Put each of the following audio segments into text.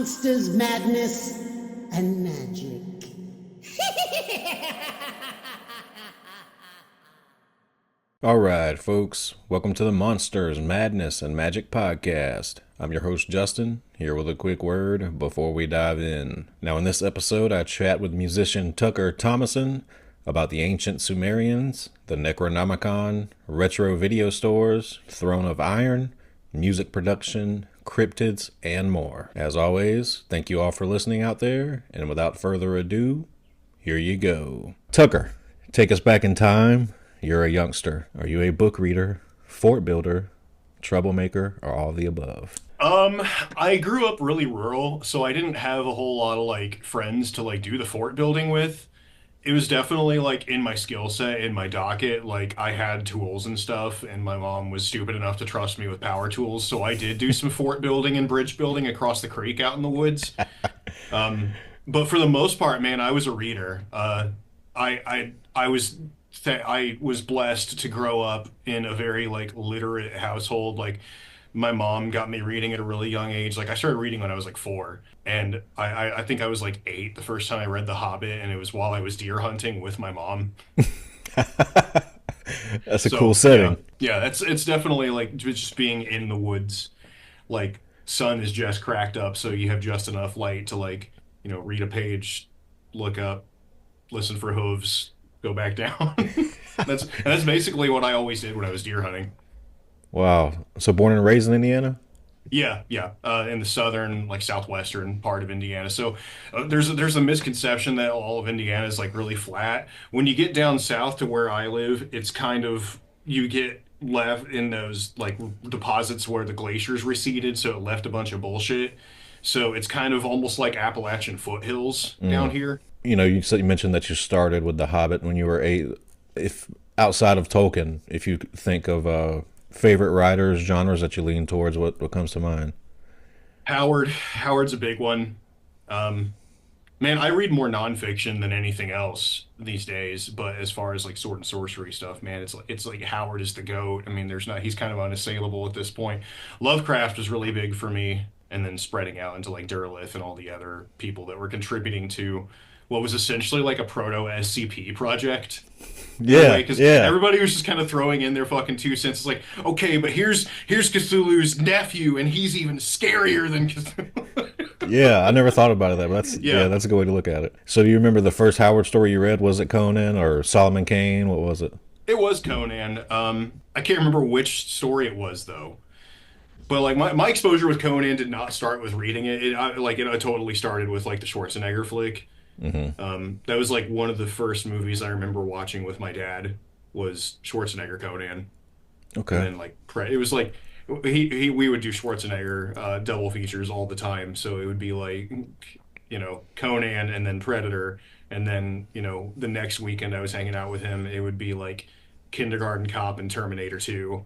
monsters, madness, and magic. All right, folks. Welcome to the Monsters, Madness, and Magic podcast. I'm your host, Justin, here with a quick word before we dive in. Now, in this episode, I chat with musician Tucker Thomasson about the ancient Sumerians, the Necronomicon, retro video stores, Throne of Iron, music production, cryptids, and more. As always, thank you all for listening out there, and without further ado, here you go. Tucker, take us back in time. You're a youngster. Are you a book reader, fort builder, troublemaker, or all the above? I grew up really rural, so I didn't have a whole lot of friends to do the fort building with. It was definitely in my skill set, in my docket. I had tools and stuff, and my mom was stupid enough to trust me with power tools, so I did do some fort building and bridge building across the creek out in the woods. But for the most part, man, I was a reader. I was blessed to grow up in a very literate household. My mom got me reading at a really young age. I started reading when I was 4, and I think I was 8 the first time I read The Hobbit, and it was while I was deer hunting with my mom. That's a cool setting. Yeah, it's definitely just being in the woods. Sun is just cracked up, so you have just enough light to read a page, look up, listen for hooves, go back down. That's basically what I always did when I was deer hunting. Wow. So born and raised in Indiana? Yeah. In the southern, southwestern part of Indiana. So there's a misconception that all of Indiana is really flat. When you get down south to where I live, it's kind of, you get left in those deposits where the glaciers receded, so it left a bunch of bullshit. So it's kind of almost like Appalachian foothills down here. You mentioned that you started with The Hobbit when you were 8. If outside of Tolkien, if you think of favorite writers, genres that you lean towards, what comes to mind? Howard's a big one. Man, I read more nonfiction than anything else these days. But as far as sword and sorcery stuff, man, it's Howard is the GOAT. I mean, he's kind of unassailable at this point. Lovecraft was really big for me, and then spreading out into Derlith and all the other people that were contributing to what was essentially a proto SCP project. Yeah, because everybody was just kind of throwing in their fucking 2 cents. It's okay, but here's Cthulhu's nephew, and he's even scarier than Cthulhu. Yeah, I never thought about it but that's that's a good way to look at it. So do you remember the first Howard story you read? Was it Conan or Solomon Kane? What was it? It was Conan. I can't remember which story it was though. But my exposure with Conan did not start with reading it. It totally started with the Schwarzenegger flick. Mm-hmm. That was one of the first movies I remember watching with my dad was Schwarzenegger Conan. Okay. And then it was we would do Schwarzenegger double features all the time, so it would be Conan and then Predator, and then the next weekend I was hanging out with him, it would be Kindergarten Cop and Terminator 2.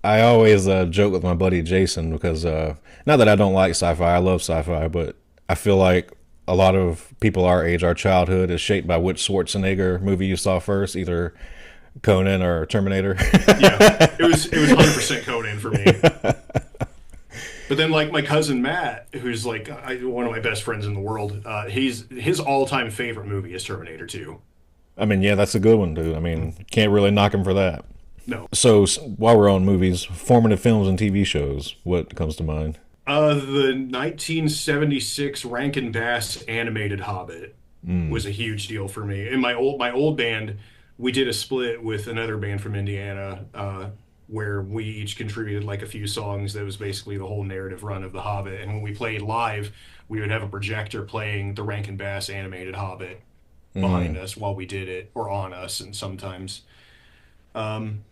I always joke with my buddy Jason because not that I don't like sci-fi, I love sci-fi, but I feel like a lot of people our age, our childhood is shaped by which Schwarzenegger movie you saw first, either Conan or Terminator. Yeah, it was 100% Conan for me. But then my cousin Matt, who's one of my best friends in the world, his all-time favorite movie is Terminator 2. I mean, yeah, that's a good one, dude. I mean, can't really knock him for that. No. So while we're on movies, formative films and TV shows, what comes to mind? The 1976 Rankin Bass animated Hobbit was a huge deal for me. In my old band, we did a split with another band from Indiana, where we each contributed a few songs. That was basically the whole narrative run of the Hobbit. And when we played live, we would have a projector playing the Rankin Bass animated Hobbit behind us while we did it, or on us, and sometimes. Conan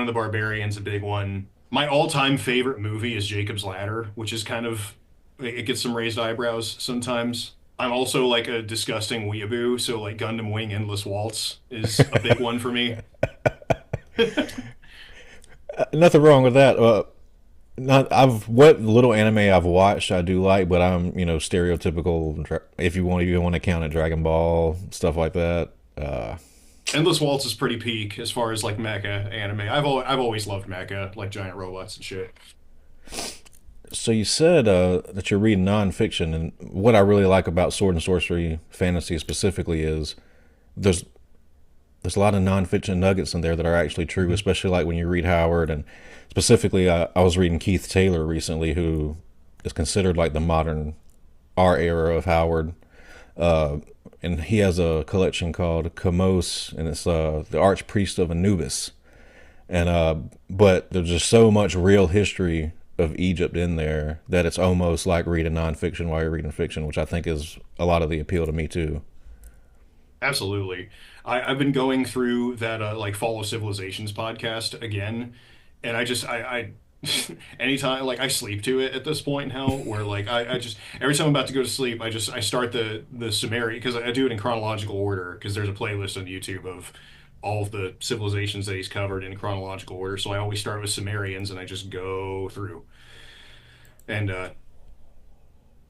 the Barbarian's a big one. My all-time favorite movie is Jacob's Ladder, which is it gets some raised eyebrows sometimes. I'm also a disgusting weeaboo, so Gundam Wing Endless Waltz is a big one for me. Nothing wrong with that. What little anime I've watched I do like, but I'm stereotypical. If you want to count it, Dragon Ball, stuff like that. Endless Waltz is pretty peak as far as mecha anime. I've always loved mecha, giant robots and shit. So you said that you're reading nonfiction, and what I really like about sword and sorcery fantasy specifically is there's there's a lot of nonfiction nuggets in there that are actually true, especially like when you read Howard, and specifically I was reading Keith Taylor recently, who is considered like the modern our era of Howard. And he has a collection called Kamos, and it's the Archpriest of Anubis. And but there's just so much real history of Egypt in there that it's almost like reading nonfiction while you're reading fiction, which I think is a lot of the appeal to me too. Absolutely. I've been going through that like Follow Civilizations podcast again, and I anytime like I sleep to it at this point now, where like I just every time I'm about to go to sleep, I start the Sumerian, because I do it in chronological order, because there's a playlist on YouTube of all of the civilizations that he's covered in chronological order. So I always start with Sumerians and I just go through. And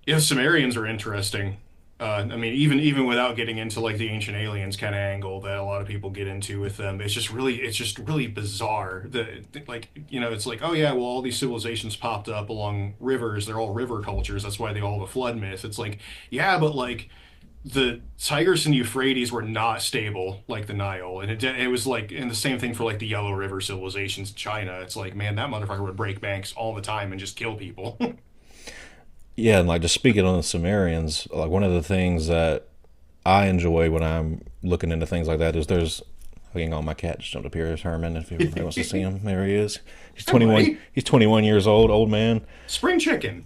yeah, Sumerians are interesting. I mean, even without getting into like the ancient aliens kind of angle that a lot of people get into with them, it's just really bizarre. Like, you know, it's like, oh yeah, well, all these civilizations popped up along rivers. They're all river cultures. That's why they all have a flood myth. It's like, yeah, but like the Tigris and Euphrates were not stable like the Nile, and it was like, and the same thing for like the Yellow River civilizations, China. It's like, man, that motherfucker would break banks all the time and just kill people. Yeah, and like just speaking on the Sumerians, like one of the things that I enjoy when I'm looking into things like that is hang on, my cat just jumped up here. Is Herman, if anybody wants to see him, there he is. He's 21. Hi. He's 21 years old man. Spring chicken.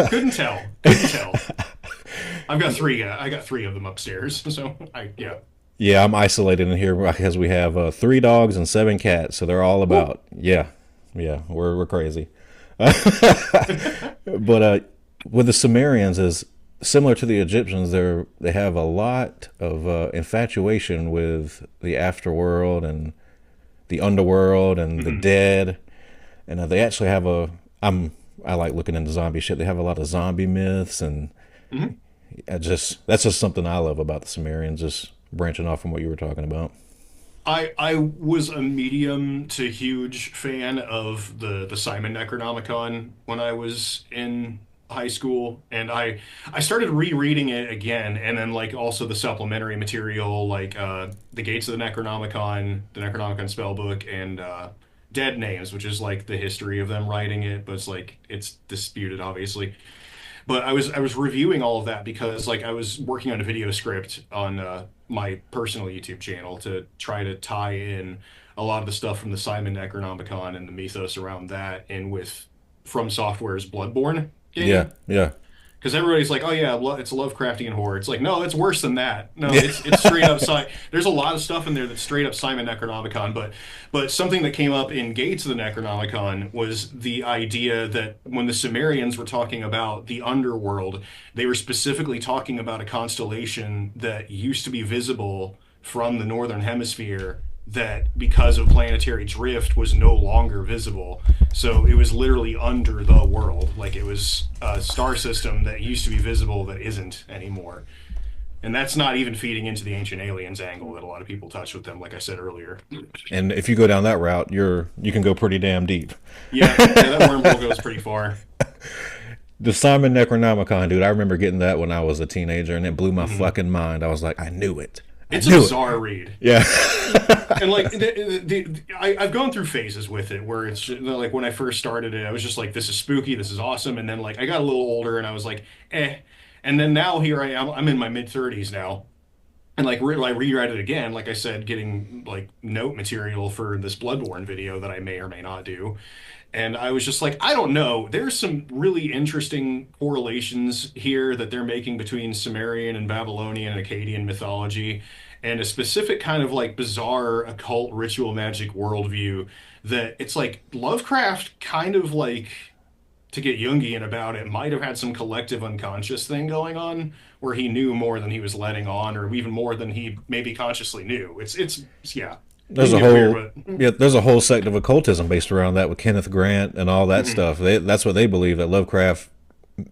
Couldn't tell. I got three of them upstairs. So yeah. Yeah, I'm isolated in here because we have 3 dogs and 7 cats, so they're all about. Ooh. Yeah, we're crazy. But with the Sumerians is similar to the Egyptians. They have a lot of infatuation with the afterworld and the underworld and the dead, and they actually have I like looking into zombie shit. They have a lot of zombie myths, and that's just something I love about the Sumerians. Just branching off from what you were talking about. I was a medium to huge fan of the Simon Necronomicon when I was in high school, and I started rereading it again, and then like also the supplementary material, like the Gates of the Necronomicon spellbook, and Dead Names, which is like the history of them writing it, but it's like it's disputed obviously. But I was reviewing all of that because like I was working on a video script on my personal YouTube channel to try to tie in a lot of the stuff from the Simon Necronomicon and the mythos around that in with From Software's Bloodborne game. Yeah. Because everybody's like, oh yeah, it's Lovecraftian horror. It's like, no, it's worse than that. No, it's straight up. There's a lot of stuff in there that's straight up Simon Necronomicon. But something that came up in Gates of the Necronomicon was the idea that when the Sumerians were talking about the underworld, they were specifically talking about a constellation that used to be visible from the northern hemisphere, that because of planetary drift was no longer visible. So it was literally under the world. Like it was a star system that used to be visible that isn't anymore. And that's not even feeding into the ancient aliens angle that a lot of people touch with them, like I said earlier. And if you go down that route, you can go pretty damn deep. Yeah, that wormhole goes pretty far. The Simon Necronomicon, dude, I remember getting that when I was a teenager, and it blew my fucking mind. I was like, I knew it. It's a bizarre read. Yeah. And like I've gone through phases with it where it's just, like when I first started it, I was just like, this is spooky, this is awesome. And then like I got a little older and I was like, eh. And then now here I am, I'm in my mid-30s now. And like I rewrite it again, like I said, getting like note material for this Bloodborne video that I may or may not do. And I was just like, I don't know. There's some really interesting correlations here that they're making between Sumerian and Babylonian and Akkadian mythology, and a specific kind of like bizarre occult ritual magic worldview that it's like Lovecraft kind of like, to get Jungian about it, might have had some collective unconscious thing going on where he knew more than he was letting on, or even more than he maybe consciously knew. It's yeah. There's a whole sect of occultism based around that with Kenneth Grant and all that stuff. That's what they believe, that Lovecraft,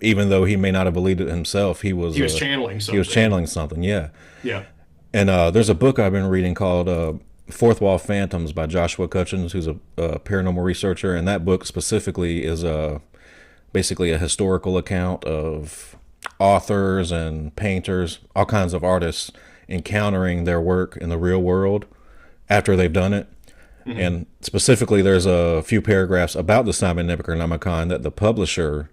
even though he may not have believed it himself, he was channeling something. He was channeling something, yeah. Yeah. And there's a book I've been reading called Fourth Wall Phantoms by Joshua Cutchins, who's a paranormal researcher, and that book specifically is basically a historical account of authors and painters, all kinds of artists encountering their work in the real world after they've done it. Mm-hmm. And specifically, there's a few paragraphs about the Simon Necronomicon that the publisher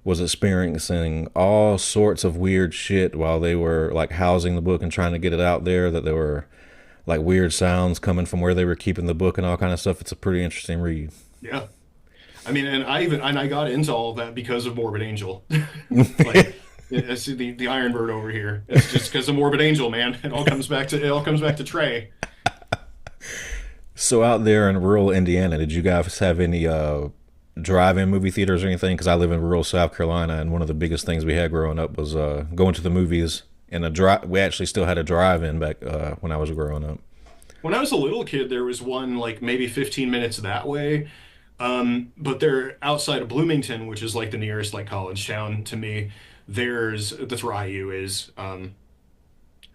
was experiencing all sorts of weird shit while they were like housing the book and trying to get it out there, that there were like weird sounds coming from where they were keeping the book and all kind of stuff. It's a pretty interesting read. Yeah. I mean, and I got into all of that because of Morbid Angel. Like, it's the Iron Bird over here. It's just because of Morbid Angel, man. It all comes back to Trey. So out there in rural Indiana, did you guys have any drive-in movie theaters or anything? Because I live in rural South Carolina, and one of the biggest things we had growing up was going to the movies. And we actually still had a drive-in back when I was growing up. When I was a little kid, there was one like maybe 15 minutes that way. But they're outside of Bloomington, which is like the nearest like college town to me. That's where IU is.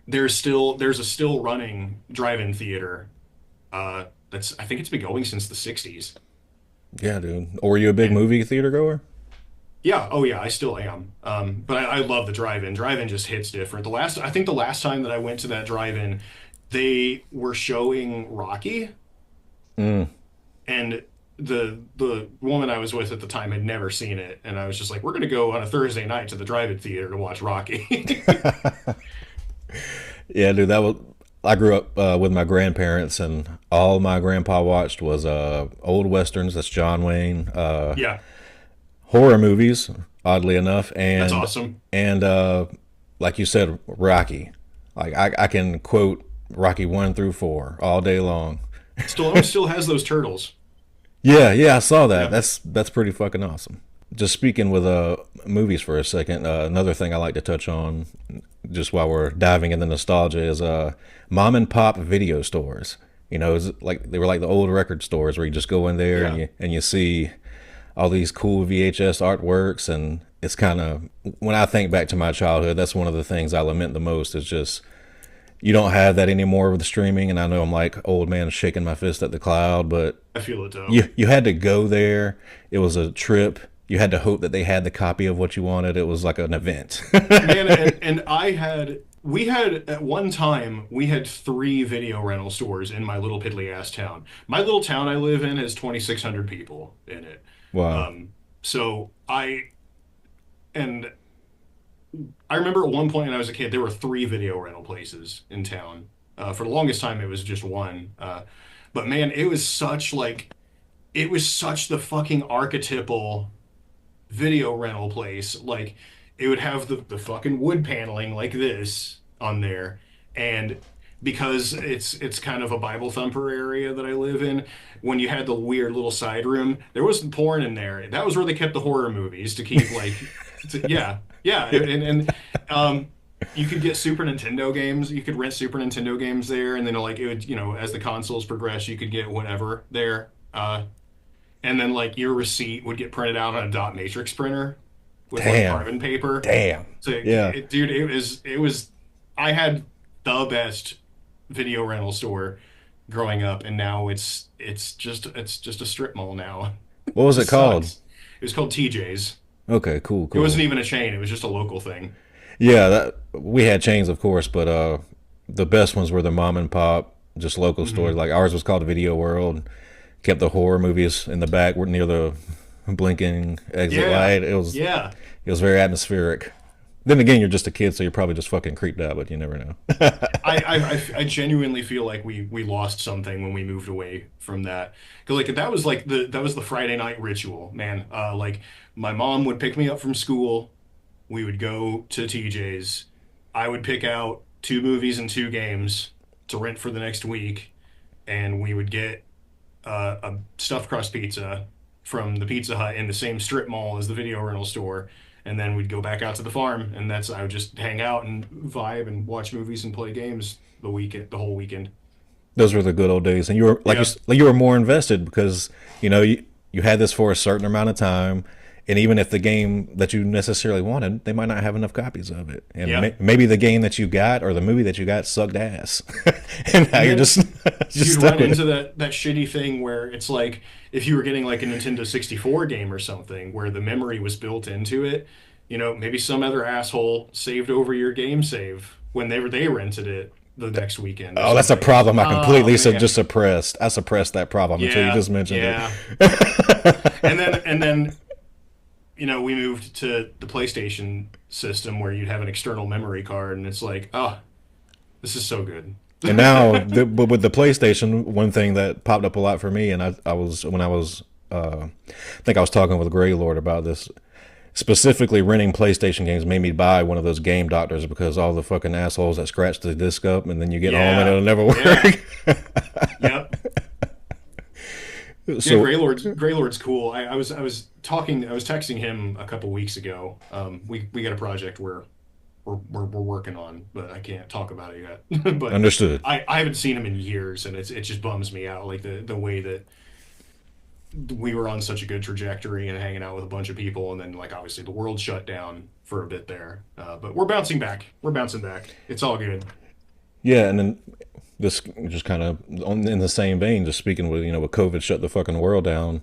There's a still running drive-in theater. I think it's been going since the 60s. Yeah, dude. Or were you a big movie theater goer? Yeah. Oh yeah, I still am. But I love the drive-in. Drive-in just hits different. I think the last time that I went to that drive-in, they were showing Rocky. And the woman I was with at the time had never seen it, and I was just like, we're gonna go on a Thursday night to the drive-in theater to watch Rocky. Yeah, dude, I grew up with my grandparents, and all my grandpa watched was old westerns. That's John Wayne. Yeah. Horror movies, oddly enough, and that's awesome. And like you said, Rocky. Like I can quote Rocky 1 through 4 all day long. Stallone still has those turtles. Yeah, I saw that. Yeah. That's pretty fucking awesome. Just speaking with movies for a second, another thing I like to touch on, just while we're diving into nostalgia, is mom and pop video stores. You know, it's like they were like the old record stores where you just go in there and you see all these cool VHS artworks, and it's kind of, when I think back to my childhood, that's one of the things I lament the most, is just you don't have that anymore with the streaming. And I know I'm like old man shaking my fist at the cloud, but I feel it though. You had to go there. It was a trip. You had to hope that they had the copy of what you wanted. It was like an event. Man, and we had at one time, we had 3 video rental stores in my little piddly ass town. My little town I live in has 2,600 people in it. Wow. So I remember at one point when I was a kid, there were 3 video rental places in town. For the longest time, it was just one. But man, it was such the fucking archetypal video rental place. Like, it would have the fucking wood paneling like this on there, and because it's kind of a Bible thumper area that I live in, when you had the weird little side room, there wasn't porn in there. That was where they kept the horror movies to keep like and you could get Super Nintendo games. You could rent Super Nintendo games there, and then like it would, as the consoles progress, you could get whatever there. And then like your receipt would get printed out on a dot matrix printer with like carbon paper. Damn. So dude, it was. I had the best video rental store growing up, and now it's just a strip mall now. What was it called? It was called TJ's. Okay, cool. It wasn't even a chain. It was just a local thing. Yeah, we had chains, of course, but the best ones were the mom and pop, just local stores. Like ours was called Video World. Kept the horror movies in the back, near the blinking exit light. It was very atmospheric. Then again, you're just a kid, so you're probably just fucking creeped out, but you never know. I genuinely feel like we lost something when we moved away from that. Because like that was the Friday night ritual, man. Like my mom would pick me up from school. We would go to TJ's. I would pick out 2 movies and 2 games to rent for the next week, and we would get a stuffed crust pizza from the Pizza Hut in the same strip mall as the video rental store, and then we'd go back out to the farm, and I would just hang out and vibe and watch movies and play games the whole weekend. Those were the good old days, and you were you were more invested because you had this for a certain amount of time, and even if the game that you necessarily wanted, they might not have enough copies of it, and maybe the game that you got or the movie that you got sucked ass, and now you're just you'd run into that shitty thing where it's like if you were getting like a Nintendo 64 game or something where the memory was built into it, maybe some other asshole saved over your game save when they rented it the next weekend or Oh, that's a something. problem I Oh completely man. just suppressed. I suppressed that problem until you Yeah, just mentioned yeah. it. And then we moved to the PlayStation system where you'd have an external memory card and it's like, oh, this is so good. And now, but with the PlayStation, one thing that popped up a lot for me, and I was when I was, I think I was talking with Grey Lord about this. Specifically, renting PlayStation games made me buy one of those game doctors because all the fucking assholes that scratch the disc up, and then you get home and Yeah. it'll never Yeah. work. Yep. Yeah, So, Greylord's cool. I was texting him a couple weeks ago. We got a project we're working on, but I can't talk about it yet. But understood. I haven't seen him in years, and it just bums me out, like the way that we were on such a good trajectory and hanging out with a bunch of people, and then like obviously the world shut down for a bit there. But we're bouncing back. We're bouncing back. It's all good. Yeah, and then this just kind of in the same vein, just speaking with with COVID shut the fucking world down.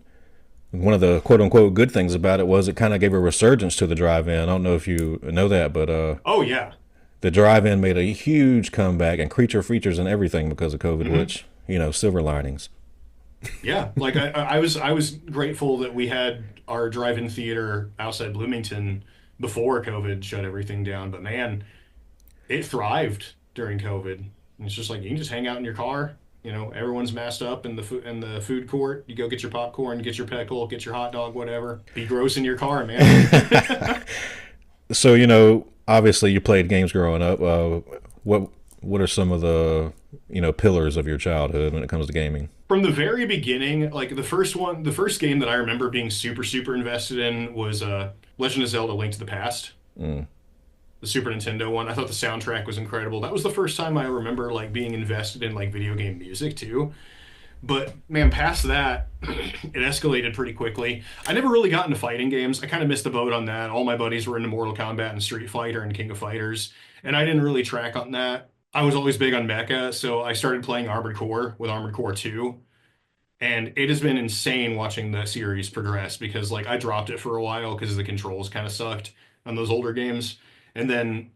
One of the quote unquote good things about it was it kind of gave a resurgence to the drive-in. I don't know if you know that, but Oh yeah. the drive-in made a huge comeback and creature features and everything because of COVID, which silver linings. Yeah, like I was grateful that we had our drive-in theater outside Bloomington before COVID shut everything down. But man, it thrived during COVID. And it's just like you can just hang out in your car. Everyone's masked up in the food court. You go get your popcorn, get your pickle, get your hot dog, whatever. Be gross in your car, man. So obviously you played games growing up. What are some of the pillars of your childhood when it comes to gaming? From the very beginning, like the first game that I remember being super super invested in was Legend of Zelda: Link to the Past. Mm. The Super Nintendo one. I thought the soundtrack was incredible. That was the first time I remember like being invested in like video game music too. But man, past that, it escalated pretty quickly. I never really got into fighting games. I kind of missed the boat on that. All my buddies were into Mortal Kombat and Street Fighter and King of Fighters, and I didn't really track on that. I was always big on mecha, so I started playing Armored Core with Armored Core 2, and it has been insane watching the series progress because like I dropped it for a while because the controls kind of sucked on those older games. And then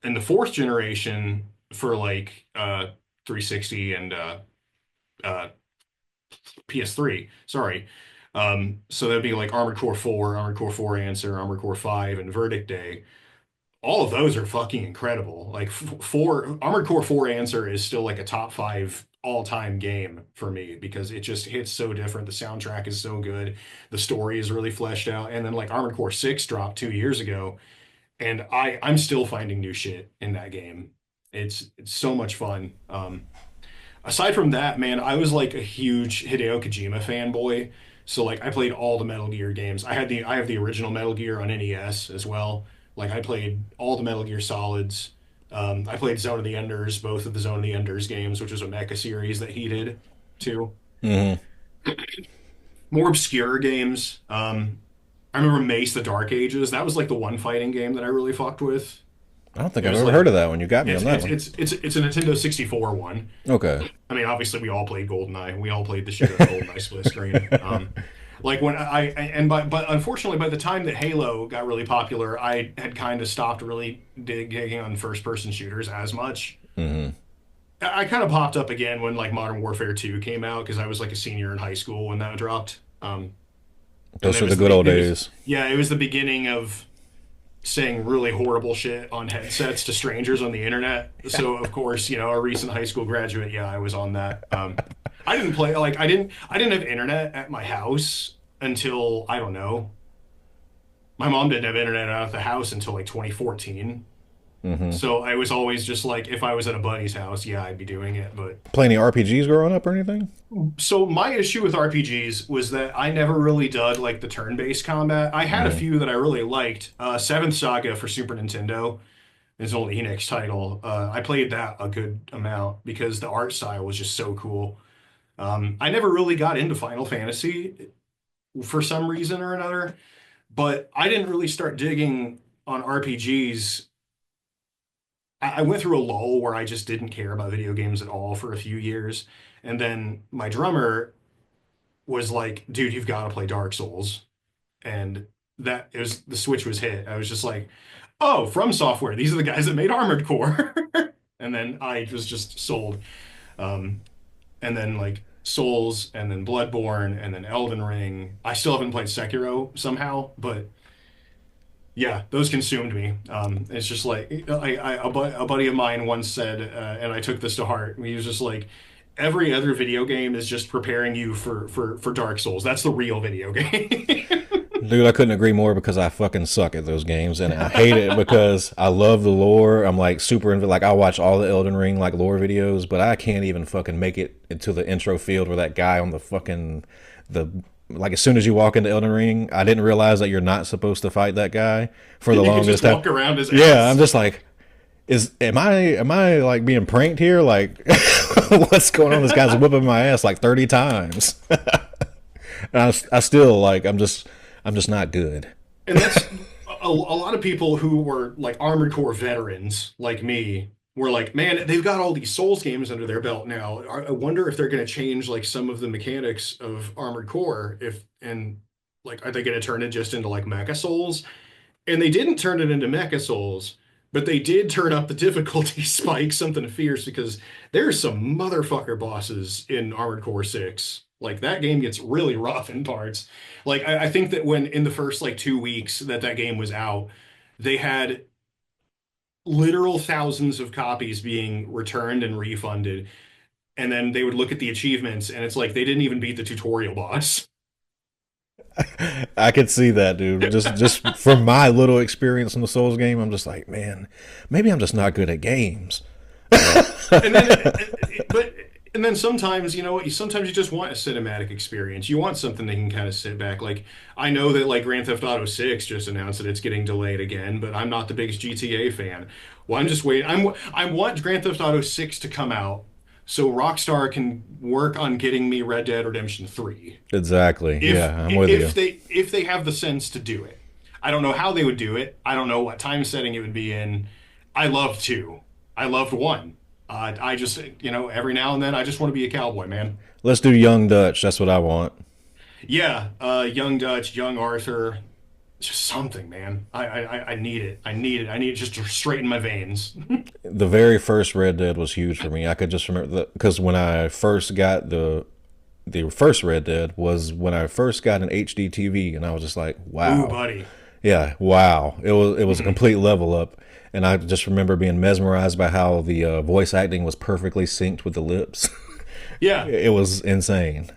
in the fourth generation for like 360 and uh, PS3, sorry. So that'd be like Armored Core 4, Armored Core 4 Answer, Armored Core 5, and Verdict Day. All of those are fucking incredible. Like four Armored Core 4 Answer is still like a top five all-time game for me because it just hits so different. The soundtrack is so good. The story is really fleshed out. And then like Armored Core 6 dropped 2 years ago, and I'm still finding new shit in that game. It's so much fun. Aside from that, man, I was like a huge Hideo Kojima fanboy. So like I played all the Metal Gear games. I have the original Metal Gear on NES as well. Like I played all the Metal Gear Solids. I played Zone of the Enders, both of the Zone of the Enders games, which was a mecha series that he did too. Hmm. More obscure games. I remember Mace: The Dark Ages. That was like the one fighting game that I really fucked with. I don't think It I've was ever like heard of that one. You got me on it's that it's one. it's a Nintendo 64 one. Okay. I mean, obviously we all played GoldenEye. We all played the shit out of GoldenEye split screen. Like when but unfortunately by the time that Halo got really popular, I had kind of stopped really digging on first person shooters as much. Hmm. I kind of popped up again when like Modern Warfare 2 came out because I was like a senior in high school when that dropped. And Those it are the was good old it was, days. yeah, it was the beginning of saying really horrible shit on headsets to strangers on the internet. So of course, a recent high school graduate, yeah, I was on that. I didn't play like I didn't have internet at my house until I don't know. My mom didn't have internet out of the house until like 2014. Hmm. So I was always just like if I was at a buddy's house, yeah, I'd be doing it, but Play any RPGs growing up or anything? so my issue with RPGs was that I never really dug like the turn-based combat. I had a Mm. few that I really liked. Seventh Saga for Super Nintendo is an old Enix title. I played that a good amount because the art style was just so cool. I never really got into Final Fantasy for some reason or another, but I didn't really start digging on RPGs. I went through a lull where I just didn't care about video games at all for a few years. And then my drummer was like, dude, you've got to play Dark Souls. And that it was the switch was hit. I was just like, oh, From Software. These are the guys that made Armored Core. And then I was just sold. Um, and then like Souls and then Bloodborne and then Elden Ring. I still haven't played Sekiro somehow, but yeah, those consumed me. It's just like a buddy of mine once said, and I took this to heart. He was just like, every other video game is just preparing you for Dark Souls. That's the real video game. Dude, I couldn't agree more because I fucking suck at those games and I hate it because I love the lore. I'm like super into like I watch all the Elden Ring like lore videos, but I can't even fucking make it into the intro field where that guy on the fucking the like as soon as you walk into Elden Ring, I didn't realize that you're not supposed to fight that guy for the You can longest just time. walk around his Yeah, ass. I'm just like am I like being pranked here? Like what's going on? This guy's whipping my ass like 30 times. And I still like I'm just not good. And that's a lot of people who were like Armored Core veterans like me were like, man, they've got all these Souls games under their belt now. I wonder if they're going to change like some of the mechanics of Armored Core if and like are they going to turn it just into like Mecha Souls? And they didn't turn it into Mecha Souls, but they did turn up the difficulty spike something fierce because there's some motherfucker bosses in Armored Core 6. Like that game gets really rough in parts. Like I think that when in the first like 2 weeks that game was out, they had literal thousands of copies being returned and refunded. And then they would look at the achievements and it's like they didn't even beat the tutorial boss. I could see that, dude. Just from my little experience in the Souls game, I'm just like, man, maybe I'm just not good at games. And then, but and then sometimes, you know what? Sometimes you just want a cinematic experience. You want something that can kind of sit back. Like I know that like Grand Theft Auto 6 just announced that it's getting delayed again, but I'm not the biggest GTA fan. Well, I'm just waiting. I want Grand Theft Auto 6 to come out so Rockstar can work on getting me Red Dead Redemption 3. Exactly. If Yeah, I'm with you. if they have the sense to do it. I don't know how they would do it. I don't know what time setting it would be in. I loved 2. I loved 1. I just, every now and then I just want to be a cowboy, man. Let's do Young Dutch. That's what I want. Yeah, young Dutch, young Arthur, just something, man. I need it. I need it. I need it just to straighten my veins. The very first Red Dead was huge for me. I could just remember because when I first got the first Red Dead was when I first got an HD TV, and I was just like, wow. Ooh, buddy. Yeah, wow. It was a complete level up. And I just remember being mesmerized by how the voice acting was perfectly synced with the lips. Yeah, It was insane.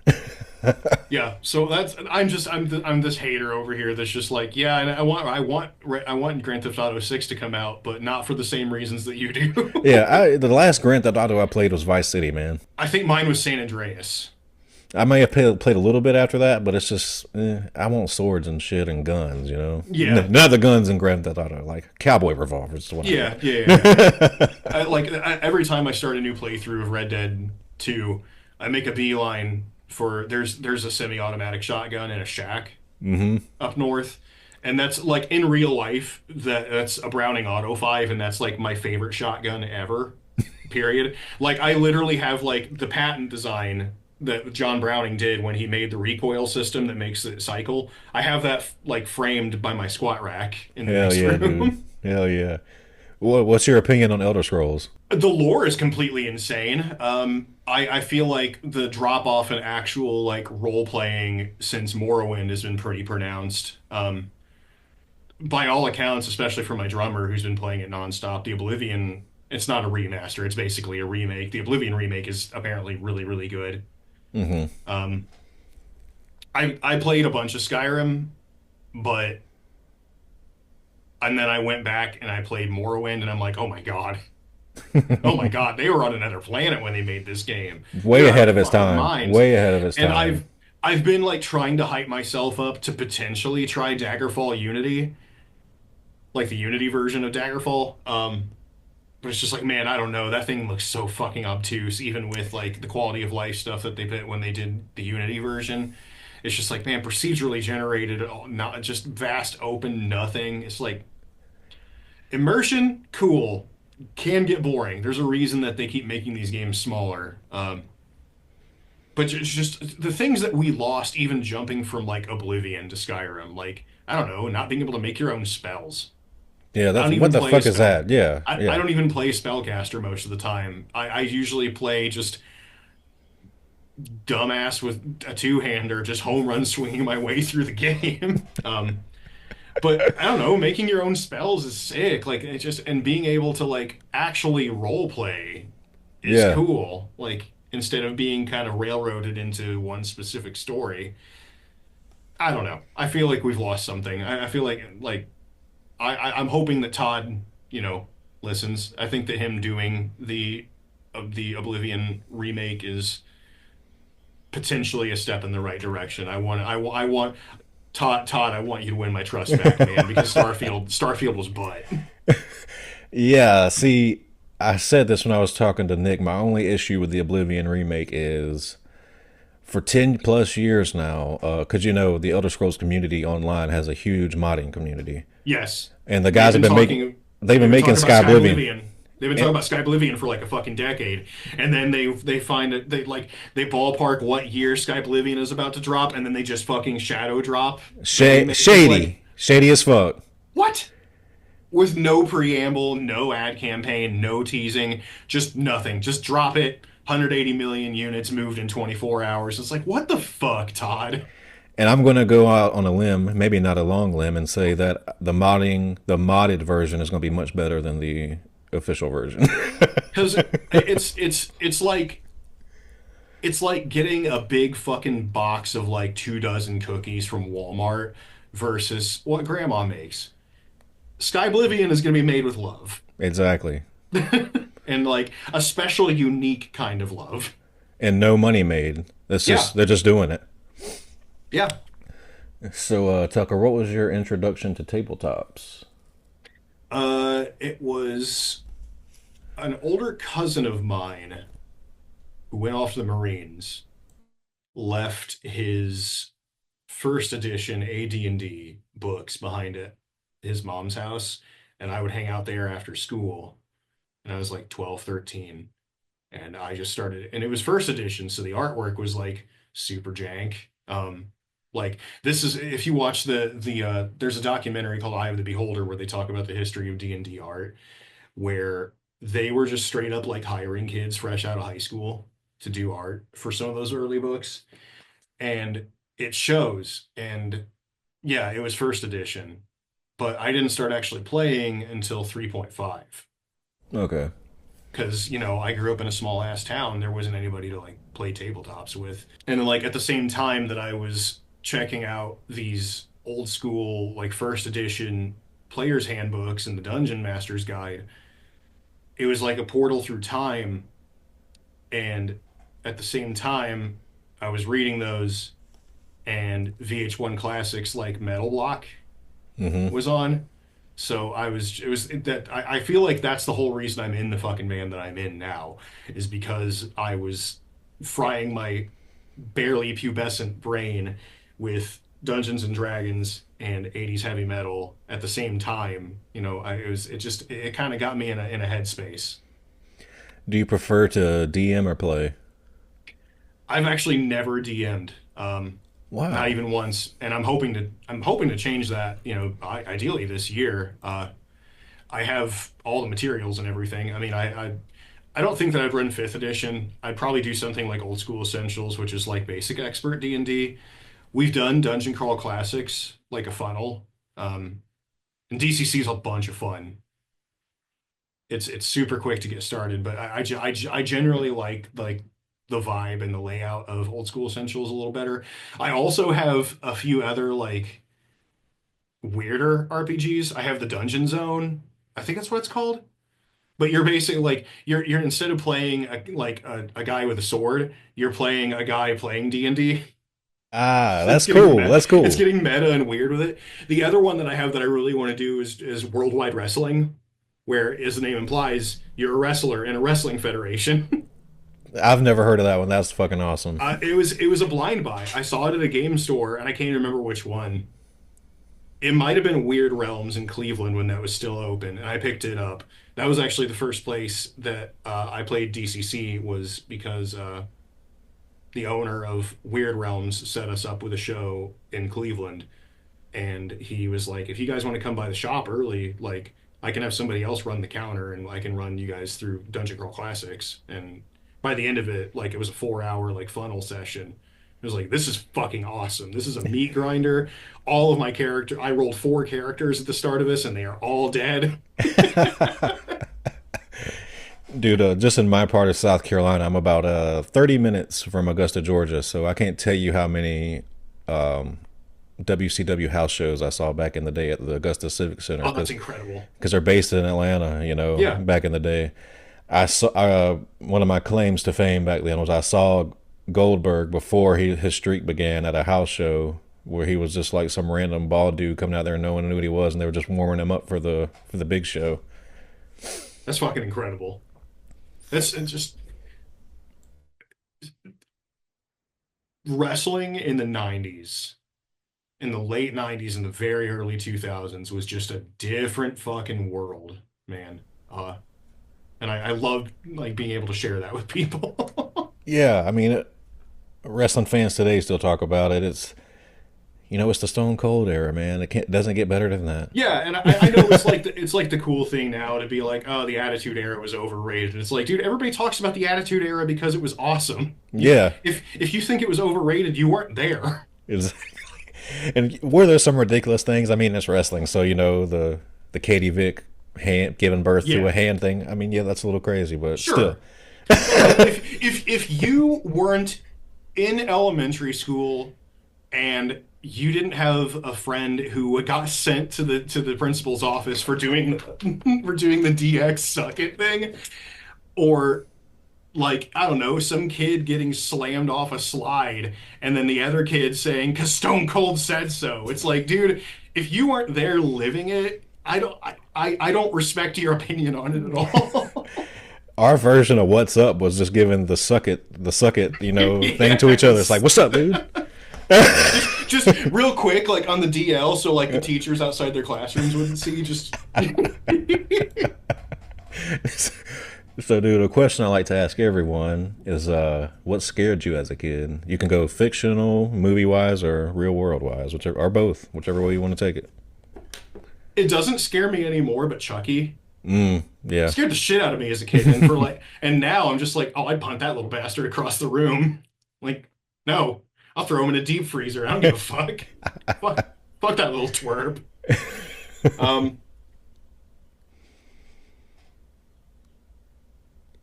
yeah. So I'm this hater over here that's just like, yeah, and I want Grand Theft Auto 6 to come out, but not for the same reasons that you do. Yeah, the last Grand Theft Auto I played was Vice City, man. I think mine was San Andreas. I may have played a little bit after that, but it's just I want swords and shit and guns, you know. Yeah. Not the guns in Grand Theft Auto, like cowboy revolvers. Is what I Yeah, want. yeah, yeah. Every time I start a new playthrough of Red Dead 2, I make a beeline for there's a semi-automatic shotgun in a shack up north, and that's like in real life that's a Browning Auto 5, and that's like my favorite shotgun ever. Period. Like I literally have like the patent design that John Browning did when he made the recoil system that makes it cycle. I have that like framed by my squat rack in the Hell next yeah, room. dude. Hell yeah. What's your opinion on Elder Scrolls? The lore is completely insane. I feel like the drop off in actual like role playing since Morrowind has been pretty pronounced. By all accounts, especially for my drummer who's been playing it nonstop, the Oblivion, it's not a remaster, it's basically a remake. The Oblivion remake is apparently really, really good. I played a bunch of Skyrim, but and then I went back and I played Morrowind, and I'm like, oh my God. Oh my God, they were on another planet when they made this game. Way They're ahead out of its their time. minds. Way ahead of its And time. I've been like trying to hype myself up to potentially try Daggerfall Unity, like the Unity version of Daggerfall. But it's just like, man, I don't know. That thing looks so fucking obtuse, even with like the quality of life stuff that they put when they did the Unity version. It's just like, man, procedurally generated, not just vast open nothing. It's like immersion, cool. can get boring. There's a reason that they keep making these games smaller. But it's just the things that we lost, even jumping from like Oblivion to Skyrim, like I don't know, not being able to make your own spells. Yeah, I don't what even the play a fuck is spell. that? Yeah, I yeah. don't even play spellcaster most of the time. I usually play just dumbass with a two-hander, just home run swinging my way through the game. But I don't know, making your own spells is sick. Like it just and being able to like actually role play is Yeah. cool. Like instead of being kind of railroaded into one specific story. I don't know. I feel like we've lost something. I feel like I'm hoping that Todd, listens. I think that him doing the Oblivion remake is potentially a step in the right direction. I want Todd. I want you to win my trust back, man, because Starfield was butt. Yeah, see, I said this when I was talking to Nick. My only issue with the Oblivion remake is for 10 plus years now, because the Elder Scrolls community online has a huge modding community. Yes, And the they've guys have been been talking. they've been They've been making talking about Sky Sky Oblivion. Oblivion. They've been talking And, about Sky Oblivion for like a fucking decade, and then they find it. They ballpark what year Sky Oblivion is about to drop, and then they just fucking shadow drop the remake. It's like shady as fuck. what? With no preamble, no ad campaign, no teasing, just nothing. Just drop it. 180 million units moved in 24 hours. It's like, what the fuck, Todd? And I'm going to go out on a limb, maybe not a long limb, and say that the modded version is going to be much better than the official version. Because it's like getting a big fucking box of like 2 dozen cookies from Walmart versus what grandma makes. Sky Oblivion is going to be made with love. Exactly. And like a special, unique kind of love. And no money made. That's Yeah. just they're just doing it. Yeah. So, Tucker, what was your introduction to tabletops? It was an older cousin of mine who went off to the Marines, left his first edition AD&D books behind it, his mom's house, and I would hang out there after school. And I was like 12, 13. And I just started, and it was first edition, so the artwork was like super jank. Like this is if you watch there's a documentary called Eye of the Beholder where they talk about the history of D&D art, where they were just straight up like hiring kids fresh out of high school to do art for some of those early books. And it shows. And yeah, it was first edition, but I didn't start actually playing until 3.5 Okay. because I grew up in a small ass town. There wasn't anybody to like play tabletops with. And then like at the same time that I was checking out these old school like first edition player's handbooks and the Dungeon Master's Guide, it was like a portal through time. And at the same time I was reading those, and VH1 Classics like Metal Block Mm-hmm. was on. So I feel like that's the whole reason I'm in the fucking band that I'm in now, is because I was frying my barely pubescent brain with Dungeons and Dragons and 80s heavy metal at the same time. It kind of got me in a headspace. Do you prefer to DM or play? I've actually never DM'd. Not Wow. even once, and I'm hoping to change that. Ideally this year. I have all the materials and everything. I mean, I don't think that I'd run fifth edition. I'd probably do something like Old School Essentials, which is like basic expert D&D. We've done Dungeon Crawl Classics, like a funnel. And DCC is a bunch of fun. It's super quick to get started, but I generally like the vibe and the layout of Old School Essentials a little better. I also have a few other like weirder RPGs. I have the Dungeon Zone. I think that's what it's called. But you're basically like you're instead of playing a guy with a sword, you're playing a guy playing D&D. Ah, It's that's getting cool. That's it's cool. getting meta and weird with it. The other one that I have that I really want to do is Worldwide Wrestling, where, as the name implies, you're a wrestler in a wrestling federation. I've never heard of that one. That's fucking awesome. It was a blind buy. I saw it at a game store, and I can't even remember which one. It might have been Weird Realms in Cleveland when that was still open, and I picked it up. That was actually the first place that I played DCC was because the owner of Weird Realms set us up with a show in Cleveland, and he was like, "If you guys want to come by the shop early, like I can have somebody else run the counter, and I can run you guys through Dungeon Crawl Classics." And by the end of it, like it was a 4 hour like funnel session. It was like, this is fucking awesome. This is a meat grinder. All of my character, I rolled 4 characters at the start of this, and they are all dead. Dude, just in my part of South Carolina, I'm about 30 minutes from Augusta, Georgia, so I can't tell you how many WCW house shows I saw back in the day at the Augusta Civic Center. Oh, that's incredible. Because they're based in Atlanta, you know, Yeah. back in the day. I saw one of my claims to fame back then was I saw Goldberg before his streak began at a house show where he was just like some random bald dude coming out there and no one knew what he was, and they were just warming him up for the big show. That's fucking incredible. That's it's just wrestling in the 90s, in the late 90s and the very early 2000s was just a different fucking world, man. And I loved like being able to share that with people. Yeah, I mean, wrestling fans today still talk about it. It's it's the Stone Cold era, man. It doesn't get better than that. Yeah, and I know it's like the cool thing now to be like, oh, the Attitude Era was overrated. And it's like, dude, everybody talks about the Attitude Era because it was awesome. Yeah, If you think it was overrated, you weren't there. exactly. And were there some ridiculous things? I mean, it's wrestling, so the Katie Vick hand giving birth to Yeah. a hand thing. I mean, yeah, that's a little crazy, but Sure. still. If you weren't in elementary school and you didn't have a friend who got sent to the principal's office for doing for doing the DX suck it thing, or like I don't know, some kid getting slammed off a slide and then the other kid saying "'cause Stone Cold said so," it's like, dude, if you weren't there living it, I don't respect your opinion on it at all. Our version of what's up was just giving the suck it, thing to each other. It's like, what's up, dude? Just real quick, like on the DL, so like the teachers outside their classrooms wouldn't see. Just So, dude, a question I like to ask everyone is, what scared you as a kid? You can go fictional, movie-wise, or real-world-wise, whichever, or both, whichever way you want to take it. it doesn't scare me anymore. But Chucky Yeah. scared the shit out of me as a kid, and for like, and now I'm just like, oh, I'd punt that little bastard across the room. Like, no, I'll throw him in a deep freezer. I don't give a fuck. Fuck that little twerp.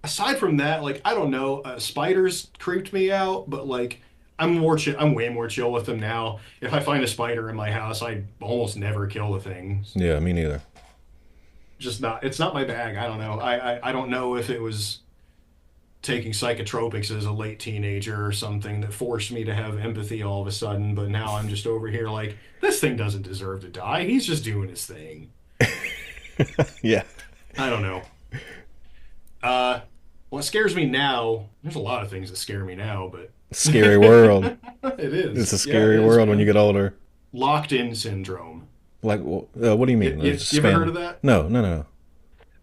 Aside from that, like I don't know, spiders creeped me out, but like I'm way more chill with them now. If I find a spider in my house, I almost never kill the thing. Yeah, me neither. Just not, it's not my bag. I don't know. I don't know if it was taking psychotropics as a late teenager or something that forced me to have empathy all of a sudden, but now I'm just over here like, this thing doesn't deserve to die. He's just doing his thing. Yeah. I don't know. What scares me now, there's a lot of things that scare me now, but Scary world. it is. It's a Yeah, scary it is, world man. when you get older. Locked in syndrome. Like, what do you mean? You It's ever spam. heard of that? No.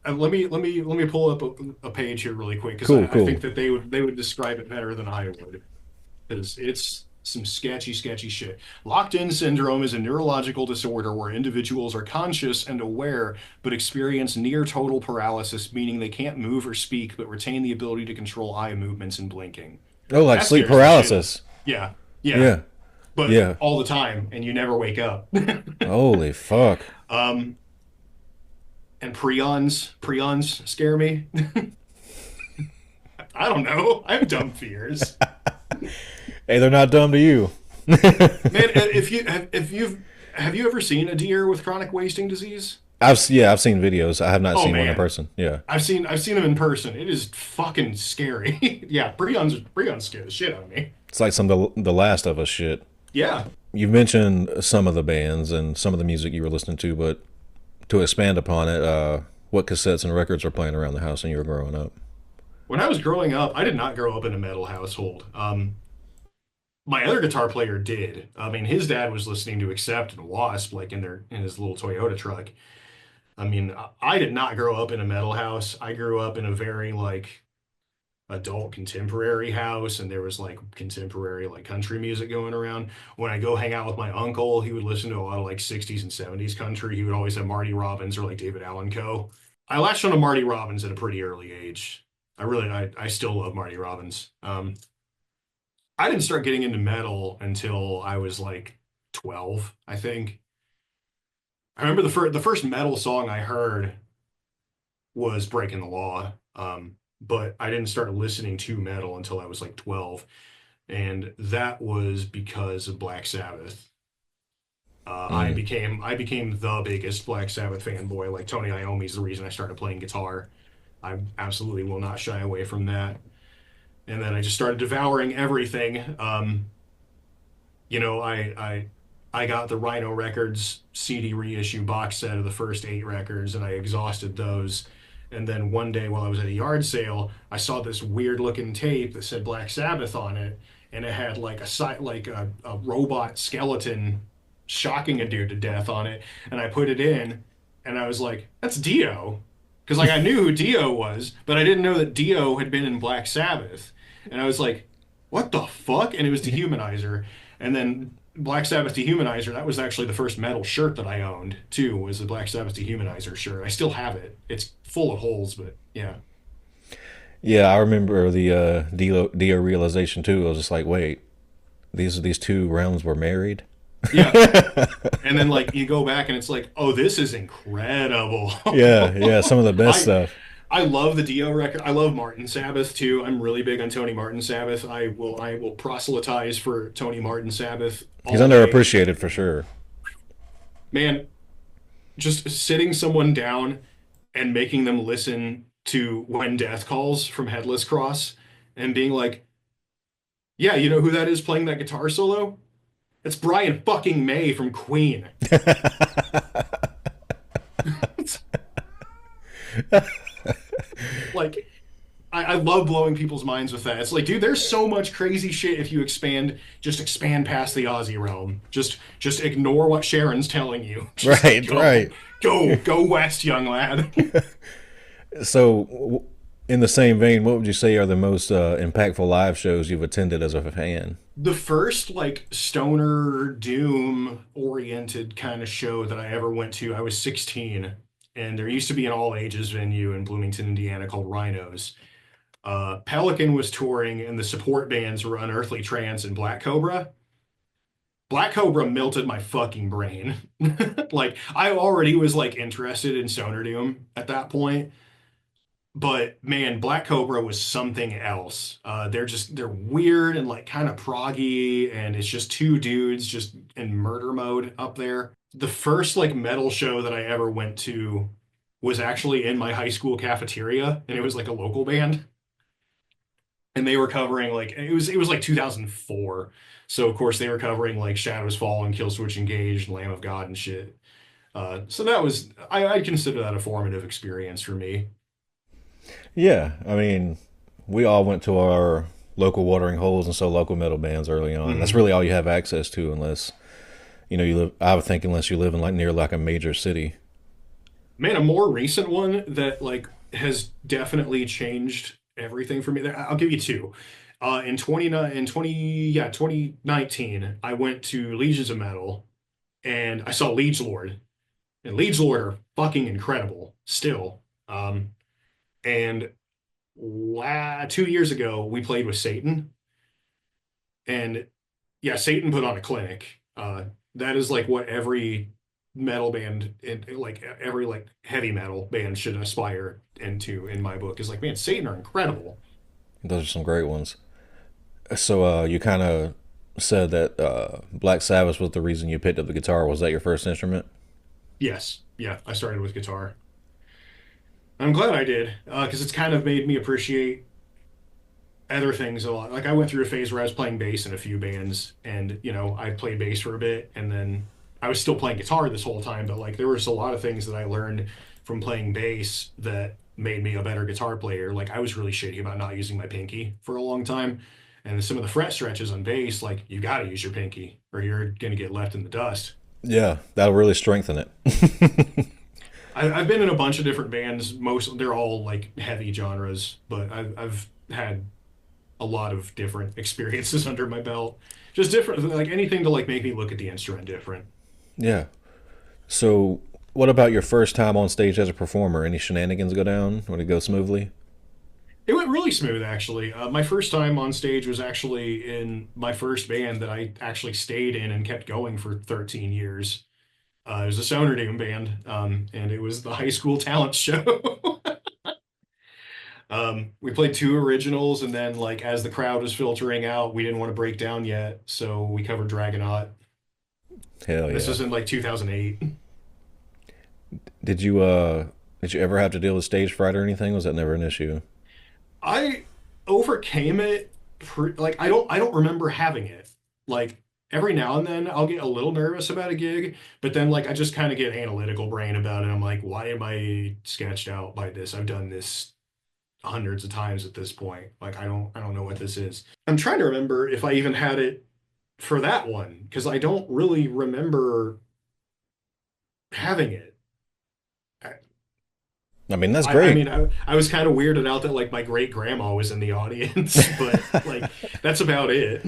Let me pull up a page here really quick because Cool, I cool. think that they would describe it better than I would. Because it's some sketchy shit. Locked-in syndrome is a neurological disorder where individuals are conscious and aware but experience near total paralysis, meaning they can't move or speak but retain the ability to control eye movements and blinking. Oh, like That sleep scares the shit. paralysis. Yeah. Yeah. But Yeah. all the time, and you never wake up. Holy fuck. And prions scare me. I don't know. I have dumb fears. Hey, they're not dumb to you. Man, have you ever seen a deer with chronic wasting disease? I've seen videos. I have not Oh, seen one in man. person. Yeah. I've seen them in person. It is fucking scary. Yeah, prions scare the shit out of me. It's like some of the Last of Us shit. Yeah. You've mentioned some of the bands and some of the music you were listening to, but to expand upon it, what cassettes and records were playing around the house when you were growing up? When I was growing up, I did not grow up in a metal household. My other guitar player did. I mean, his dad was listening to Accept and Wasp like in his little Toyota truck. I mean, I did not grow up in a metal house. I grew up in a very like adult contemporary house, and there was like contemporary like country music going around. When I go hang out with my uncle, he would listen to a lot of like 60s and 70s country. He would always have Marty Robbins or like David Allan Coe. I latched on to Marty Robbins at a pretty early age. I still love Marty Robbins. I didn't start getting into metal until I was like 12, I think. I remember the first metal song I heard was Breaking the Law. But I didn't start listening to metal until I was like 12. And that was because of Black Sabbath. Mm. I became the biggest Black Sabbath fanboy. Like Tony Iommi's the reason I started playing guitar. I absolutely will not shy away from that. And then I just started devouring everything. You know, I got the Rhino Records CD reissue box set of the first 8 records, and I exhausted those. And then one day while I was at a yard sale, I saw this weird looking tape that said Black Sabbath on it, and it had like a robot skeleton shocking a dude to death on it. And I put it in, and I was like, "That's Dio," because like I knew who Dio was, but I didn't know that Dio had been in Black Sabbath. And I was like, "What the fuck?" And it was Dehumanizer. And then Black Sabbath Dehumanizer, that was actually the first metal shirt that I owned too, was the Black Sabbath Dehumanizer shirt. I still have it. It's full of holes, but yeah. Yeah, I remember the Dio realization too. I was just like, wait, these two realms were married. Yeah. And then like you go back and it's like, oh, this is incredible. Yeah, yeah, some of the best I stuff. I love the Dio record. I love Martin Sabbath too. I'm really big on Tony Martin Sabbath. I will proselytize for Tony Martin Sabbath He's all day. underappreciated for sure. Man, just sitting someone down and making them listen to When Death Calls from Headless Cross and being like, yeah, you know who that is playing that guitar solo? It's Brian fucking May from Queen. Like, I love blowing people's minds with that. It's like, dude, there's so much crazy shit if you just expand past the Aussie realm. Just ignore what Sharon's telling you. Just Right, go, right. go west, young lad. So, in the same vein, what would you say are the most impactful live shows you've attended as a fan? The first like stoner doom oriented kind of show that I ever went to, I was 16, and there used to be an all ages venue in Bloomington, Indiana called Rhinos. Pelican was touring, and the support bands were Unearthly Trance and Black Cobra. Black Cobra melted my fucking brain. Like I already was like interested in stoner doom at that point, but man, Black Cobra was something else. They're weird and like kind of proggy, and it's just two dudes just in murder mode up there. The first like metal show that I ever went to was actually in my high school cafeteria, and it was like a local band, and they were covering like it was like 2004. So of course they were covering like Shadows Fall and Killswitch Engage and Lamb of God and shit. So that was I consider that a formative experience for me. Yeah, I mean, we all went to our local watering holes and saw local metal bands early on. That's Mhm. really all you have access to, unless you live. I would think unless you live in like near like a major city. Man, a more recent one that like has definitely changed everything for me. I'll give you two. In 29 in 20 yeah, 2019, I went to Legions of Metal and I saw Liege Lord. And Liege Lord are fucking incredible still. And 2 years ago we played with Satan, and yeah, Satan put on a clinic. That is like what every metal band and like every like heavy metal band should aspire into in my book is like, man, Satan are incredible. Those are some great ones. So, you kind of said that Black Sabbath was the reason you picked up the guitar. Was that your first instrument? Yes, yeah, I started with guitar. I'm glad I did, because it's kind of made me appreciate other things a lot. Like I went through a phase where I was playing bass in a few bands, and I played bass for a bit, and then I was still playing guitar this whole time. But like there was a lot of things that I learned from playing bass that made me a better guitar player. Like I was really shitty about not using my pinky for a long time, And some of the fret stretches on bass, like you got to use your pinky or you're going to get left in the dust. Yeah, that'll really strengthen it. I've been in a bunch of different bands. Most they're all like heavy genres, but I've had a lot of different experiences under my belt. Just different, like anything to like make me look at the instrument different. Yeah. So, what about your first time on stage as a performer? Any shenanigans go down? Would it go smoothly? It went really smooth, actually. My first time on stage was actually in my first band that I actually stayed in and kept going for 13 years. It was a Stoner Doom band, and it was the high school talent show. We played two originals, and then like as the crowd was filtering out, we didn't want to break down yet, so we covered Dragonaut. Hell This yeah. was in like 2008. Did you did you ever have to deal with stage fright or anything? Was that never an issue? I overcame it. Like I don't remember having it. Like every now and then I'll get a little nervous about a gig, but then like I just kind of get analytical brain about it. I'm like, why am I sketched out by this? I've done this hundreds of times at this point. Like I don't know what this is. I'm trying to remember if I even had it for that one because I don't really remember having it. I mean, that's I great. mean, I was kind of weirded out that like my great grandma was in the audience, but like that's about it.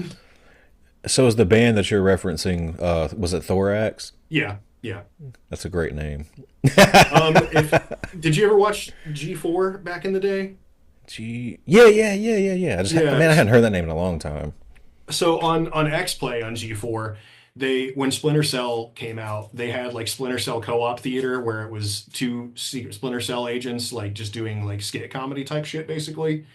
So, is the band that you're referencing, was it Thorax? Yeah, yeah. That's a great name. If did you ever watch G4 back in the day? Yeah, yeah, yeah, yeah, yeah. Yeah. Man, I hadn't heard that name in a long time. So on X Play on G4, they when Splinter Cell came out, they had like Splinter Cell Co-op Theater where it was two secret Splinter Cell agents like just doing like skit comedy type shit basically.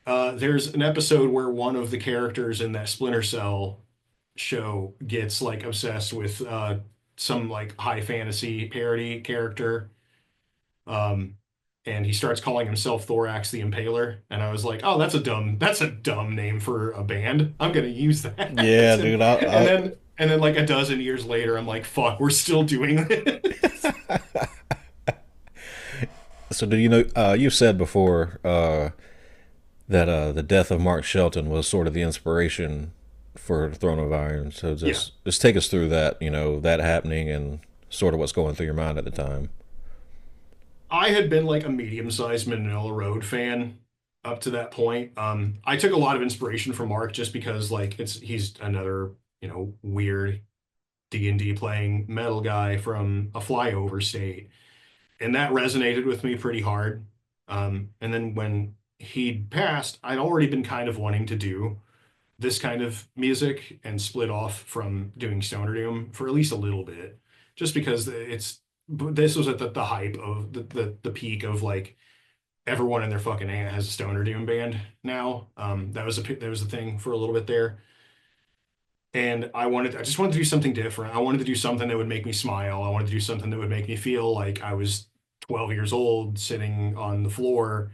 There's an episode where one of the characters in that Splinter Cell show gets like obsessed with some like high fantasy parody character. Um, and he starts calling himself Thorax the Impaler. And I was like, oh, that's a dumb name for a band. I'm gonna use that. Yeah, And, dude. and then like a dozen years later, I'm like, fuck, we're still doing this. So, do you know? You said before that the death of Mark Shelton was sort of the inspiration for Throne of Iron. So, Yeah. just take us through that. You know, that happening and sort of what's going through your mind at the time. I had been like a medium-sized Manila Road fan up to that point. I took a lot of inspiration from Mark just because like he's another, weird D&D playing metal guy from a flyover state. And that resonated with me pretty hard. And then when he'd passed, I'd already been kind of wanting to do this kind of music and split off from doing Stoner Doom for at least a little bit, just because this was at the hype of the peak of like everyone and their fucking aunt has a Stoner Doom band now. That was a thing for a little bit there. And I just wanted to do something different. I wanted to do something that would make me smile. I wanted to do something that would make me feel like I was 12 years old sitting on the floor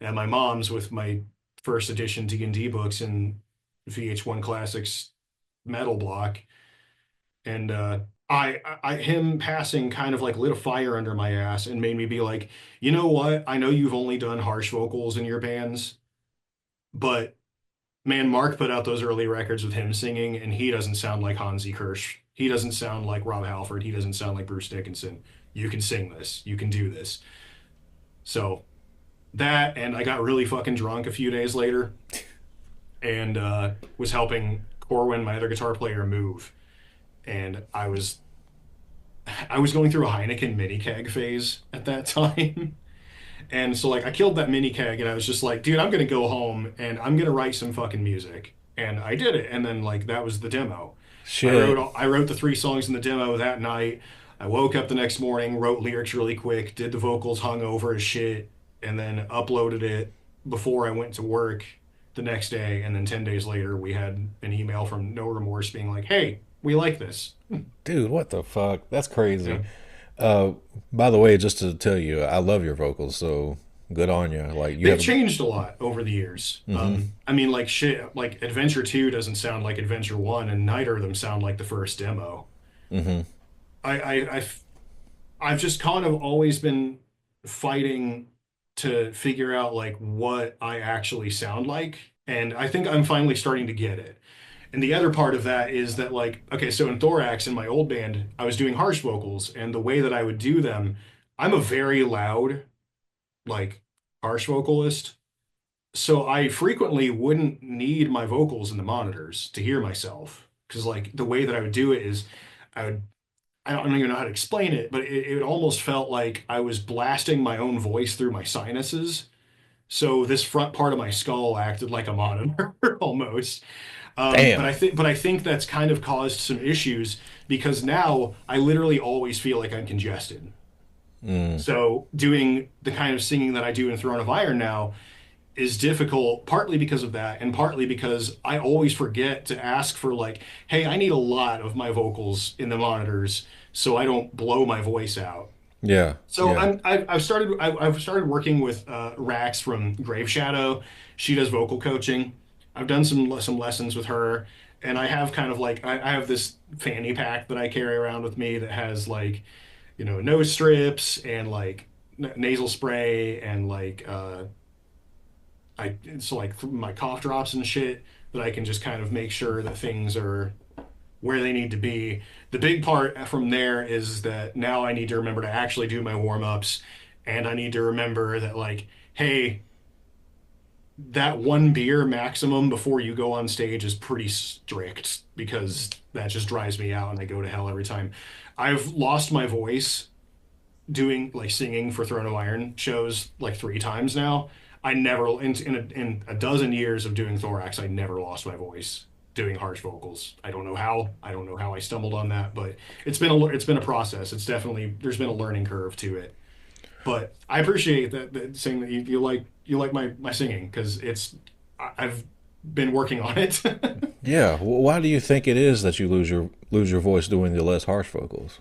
at my mom's with my first edition D&D books and VH1 Classics metal block. And him passing kind of like lit a fire under my ass and made me be like, you know what? I know you've only done harsh vocals in your bands, but man, Mark put out those early records with him singing, and he doesn't sound like Hansi Kirsch. He doesn't sound like Rob Halford. He doesn't sound like Bruce Dickinson. You can sing this. You can do this. So that, and I got really fucking drunk a few days later and was helping Corwin, my other guitar player, move. And I was going through a Heineken mini keg phase at that time. And so like I killed that mini keg and I was just like, dude, I'm gonna go home and I'm gonna write some fucking music. And I did it. And then like that was the demo. I Shit. wrote I wrote the three songs in the demo that night. I woke up the next morning, wrote lyrics really quick, did the vocals hung over as shit, and then uploaded it before I went to work the next day. And then 10 days later we had an email from No Remorse being like, hey, we like this. Dude, what the fuck? That's Yeah. crazy. Uh, by the way, just to tell you, I love your vocals, so good on you. Like you They've have, changed a lot over the years. I mean, like shit, like Adventure 2 doesn't sound like Adventure 1, and neither of them sound like the first demo. hmm I've just kind of always been fighting to figure out like what I actually sound like. And I think I'm finally starting to get it. And the other part of that is that, like, okay, so in Thorax, in my old band, I was doing harsh vocals, and the way that I would do them, I'm a very loud, like, harsh vocalist. So I frequently wouldn't need my vocals in the monitors to hear myself. Because, like, the way that I would do it is I would, I don't even know how to explain it, but it almost felt like I was blasting my own voice through my sinuses. So this front part of my skull acted like a monitor almost. But Damn. I think that's kind of caused some issues because now I literally always feel like I'm congested. Mm. So doing the kind of singing that I do in Throne of Iron now is difficult, partly because of that, and partly because I always forget to ask for, like, hey, I need a lot of my vocals in the monitors so I don't blow my voice out. Yeah. So Yeah. I've started working with Rax from Grave Shadow. She does vocal coaching. I've done some lessons with her, and I have kind of like I have this fanny pack that I carry around with me that has, like, nose strips and, like, nasal spray and, like, it's like my cough drops and shit that I can just kind of make sure that things are where they need to be. The big part from there is that now I need to remember to actually do my warm-ups, and I need to remember that, like, hey, that one beer maximum before you go on stage is pretty strict because that just drives me out and I go to hell every time. I've lost my voice doing, like, singing for Throne of Iron shows like 3 times now. I never in a dozen years of doing thorax, I never lost my voice doing harsh vocals. I don't know how. I don't know how I stumbled on that, but it's been a process. It's definitely there's been a learning curve to it. But I appreciate that saying that you like my singing because I've been working on it. Yeah. Why do you think it is that you lose your voice doing the less harsh vocals?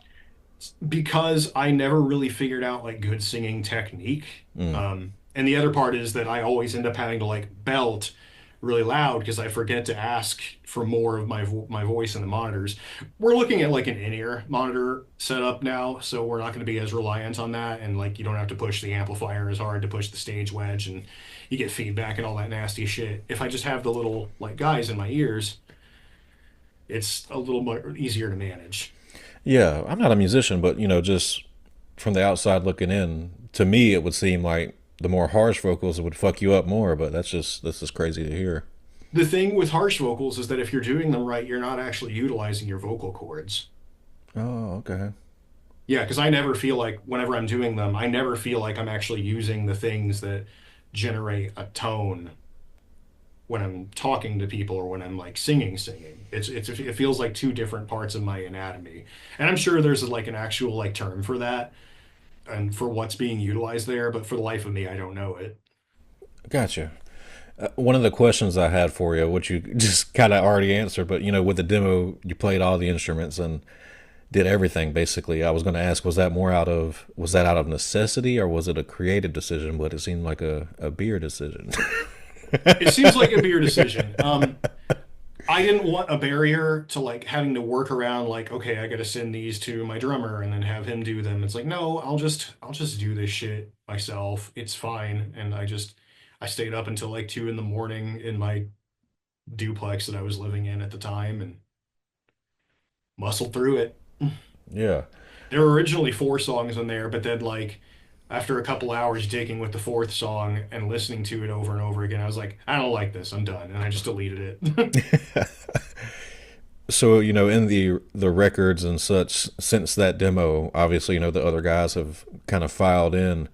Because I never really figured out, like, good singing technique. Mm. And the other part is that I always end up having to, like, belt really loud because I forget to ask for more of my voice in the monitors. We're looking at, like, an in-ear monitor setup now, so we're not going to be as reliant on that. And, like, you don't have to push the amplifier as hard to push the stage wedge, and you get feedback and all that nasty shit. If I just have the little, like, guys in my ears, it's a little more easier to manage. Yeah. I'm not a musician, but just from the outside looking in, to me it would seem like the more harsh vocals would fuck you up more. But that's just crazy to hear. The thing with harsh vocals is that if you're doing them right, you're not actually utilizing your vocal cords. Oh, okay. Yeah, because I never feel like whenever I'm doing them, I never feel like I'm actually using the things that generate a tone when I'm talking to people or when I'm, like, singing. It feels like two different parts of my anatomy. And I'm sure there's, like, an actual, like, term for that and for what's being utilized there, but for the life of me, I don't know it. Gotcha. One of the questions I had for you, which you just kind of already answered, but with the demo, you played all the instruments and did everything basically. I was going to ask, was that out of necessity or was it a creative decision? But it seemed like a beer decision. It seems like a beer decision. I didn't want a barrier to, like, having to work around, like, okay, I got to send these to my drummer and then have him do them. It's like, no, I'll just do this shit myself. It's fine. And I stayed up until, like, 2 in the morning in my duplex that I was living in at the time and muscled through it. Yeah. There were originally 4 songs in there, but then, like, after a couple hours digging with the fourth song and listening to it over and over again, I was like, I don't like this. I'm done, and I just deleted it. So in the records and such, since that demo, obviously the other guys have kind of filed in.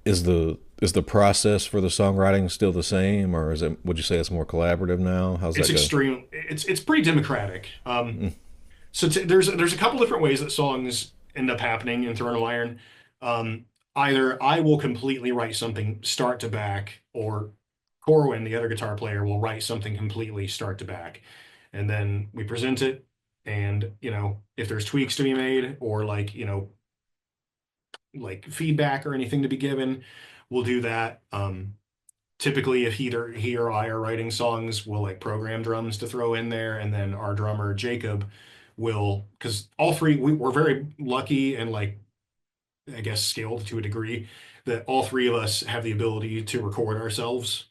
Is the process for the songwriting still the same, or would you say it's more collaborative now? How's It's that go? extreme. It's pretty democratic. There's a couple different ways that songs end up happening in Throne of Iron. Either I will completely write something start to back, or Corwin, the other guitar player, will write something completely start to back, and then we present it. And if there's tweaks to be made, or, like, like feedback or anything to be given, we'll do that. Typically, if either he or I are writing songs, we'll, like, program drums to throw in there, and then our drummer Jacob will, because all three we're very lucky and, like, I guess skilled to a degree that all three of us have the ability to record ourselves.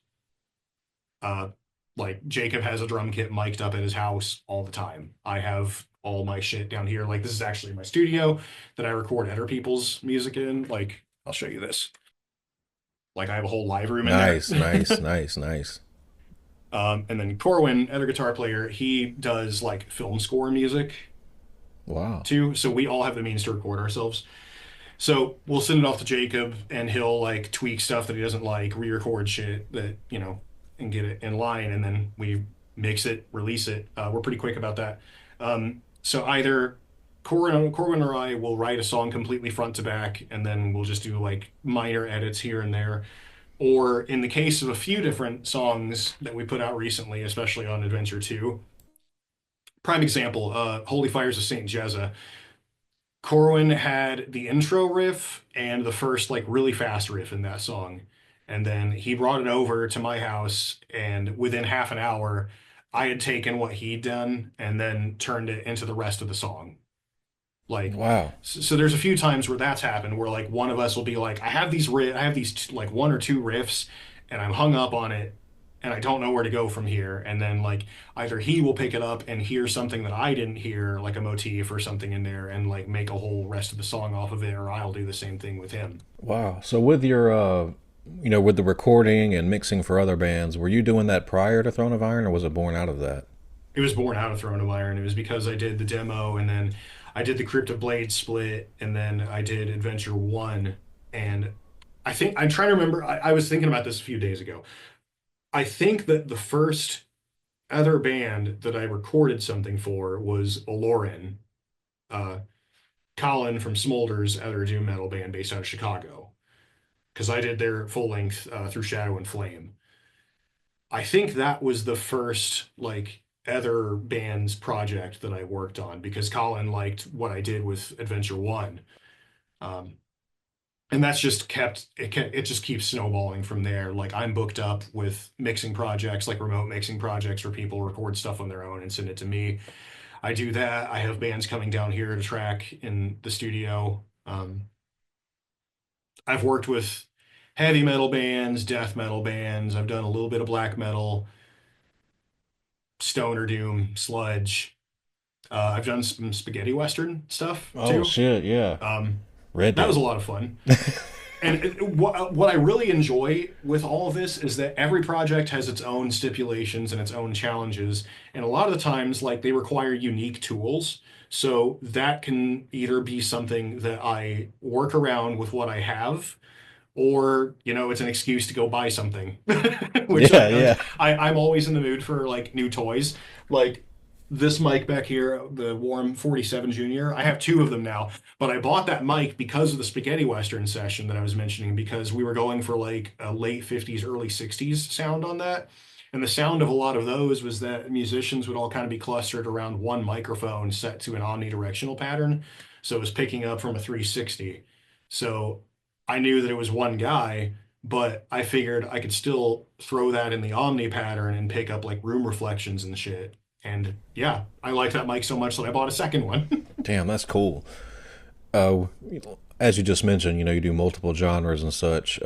Uh, like Jacob has a drum kit mic'd up at his house all the time. I have all my shit down here. Like this is actually my studio that I record other people's music in. Like I'll show you this. Like I have a whole live room in there. Nice, nice, nice, nice. And then Corwin, other guitar player, he does like film score music Wow. too. So we all have the means to record ourselves. So we'll send it off to Jacob and he'll like tweak stuff that he doesn't like, re-record shit that, and get it in line. And then we mix it, release it. We're pretty quick about that. So either Corwin or I will write a song completely front to back, and then we'll just do like minor edits here and there. Or in the case of a few different songs that we put out recently, especially on Adventure 2, prime example, Holy Fires of Saint Jezza. Corwin had the intro riff and the first like really fast riff in that song. And then he brought it over to my house, and within half an hour, I had taken what he'd done and then turned it into the rest of the song. Like, Wow. so there's a few times where that's happened where like one of us will be like, I have these like one or two riffs, and I'm hung up on it, and I don't know where to go from here. And then like either he will pick it up and hear something that I didn't hear, like a motif or something in there, and like make a whole rest of the song off of it, or I'll do the same thing with him. Wow. So with your with the recording and mixing for other bands, were you doing that prior to Throne of Iron, or was it born out of that? It was born out of Throne of Iron. It was because I did the demo, and then I did the Crypt of Blade split, and then I did Adventure 1. And I think I'm trying to remember. I was thinking about this a few days ago. I think that the first other band that I recorded something for was Olorin, uh, Colin from Smolder's other doom metal band based out of Chicago, because I did their full length through Shadow and Flame. I think that was the first like other band's project that I worked on because Colin liked what I did with Adventure 1. Um, and that's just it just keeps snowballing from there. Like I'm booked up with mixing projects, like remote mixing projects where people record stuff on their own and send it to me. I do that. I have bands coming down here to track in the studio. I've worked with heavy metal bands, death metal bands. I've done a little bit of black metal, stoner doom, sludge. I've done some spaghetti western stuff Oh too. shit, yeah. Um, Red that Dead. was a lot of fun. And what I really enjoy with all of this is that every project has its own stipulations and its own challenges, and a lot of the times, like they require unique tools. So that can either be something that I work around with what I have, or it's an excuse to go buy something, which Yeah, yeah. I'm always in the mood for like new toys. Like this mic back here, the Warm 47 Junior. I have two of them now, but I bought that mic because of the spaghetti western session that I was mentioning, because we were going for like a late 50s, early 60s sound on that. And the sound of a lot of those was that musicians would all kind of be clustered around one microphone set to an omnidirectional pattern. So it was picking up from a 360. So I knew that it was one guy, but I figured I could still throw that in the Omni pattern and pick up like room reflections and shit. And yeah, I liked that mic so much that I bought a second one. Damn, that's cool. Uh, as you just mentioned, you do multiple genres and such.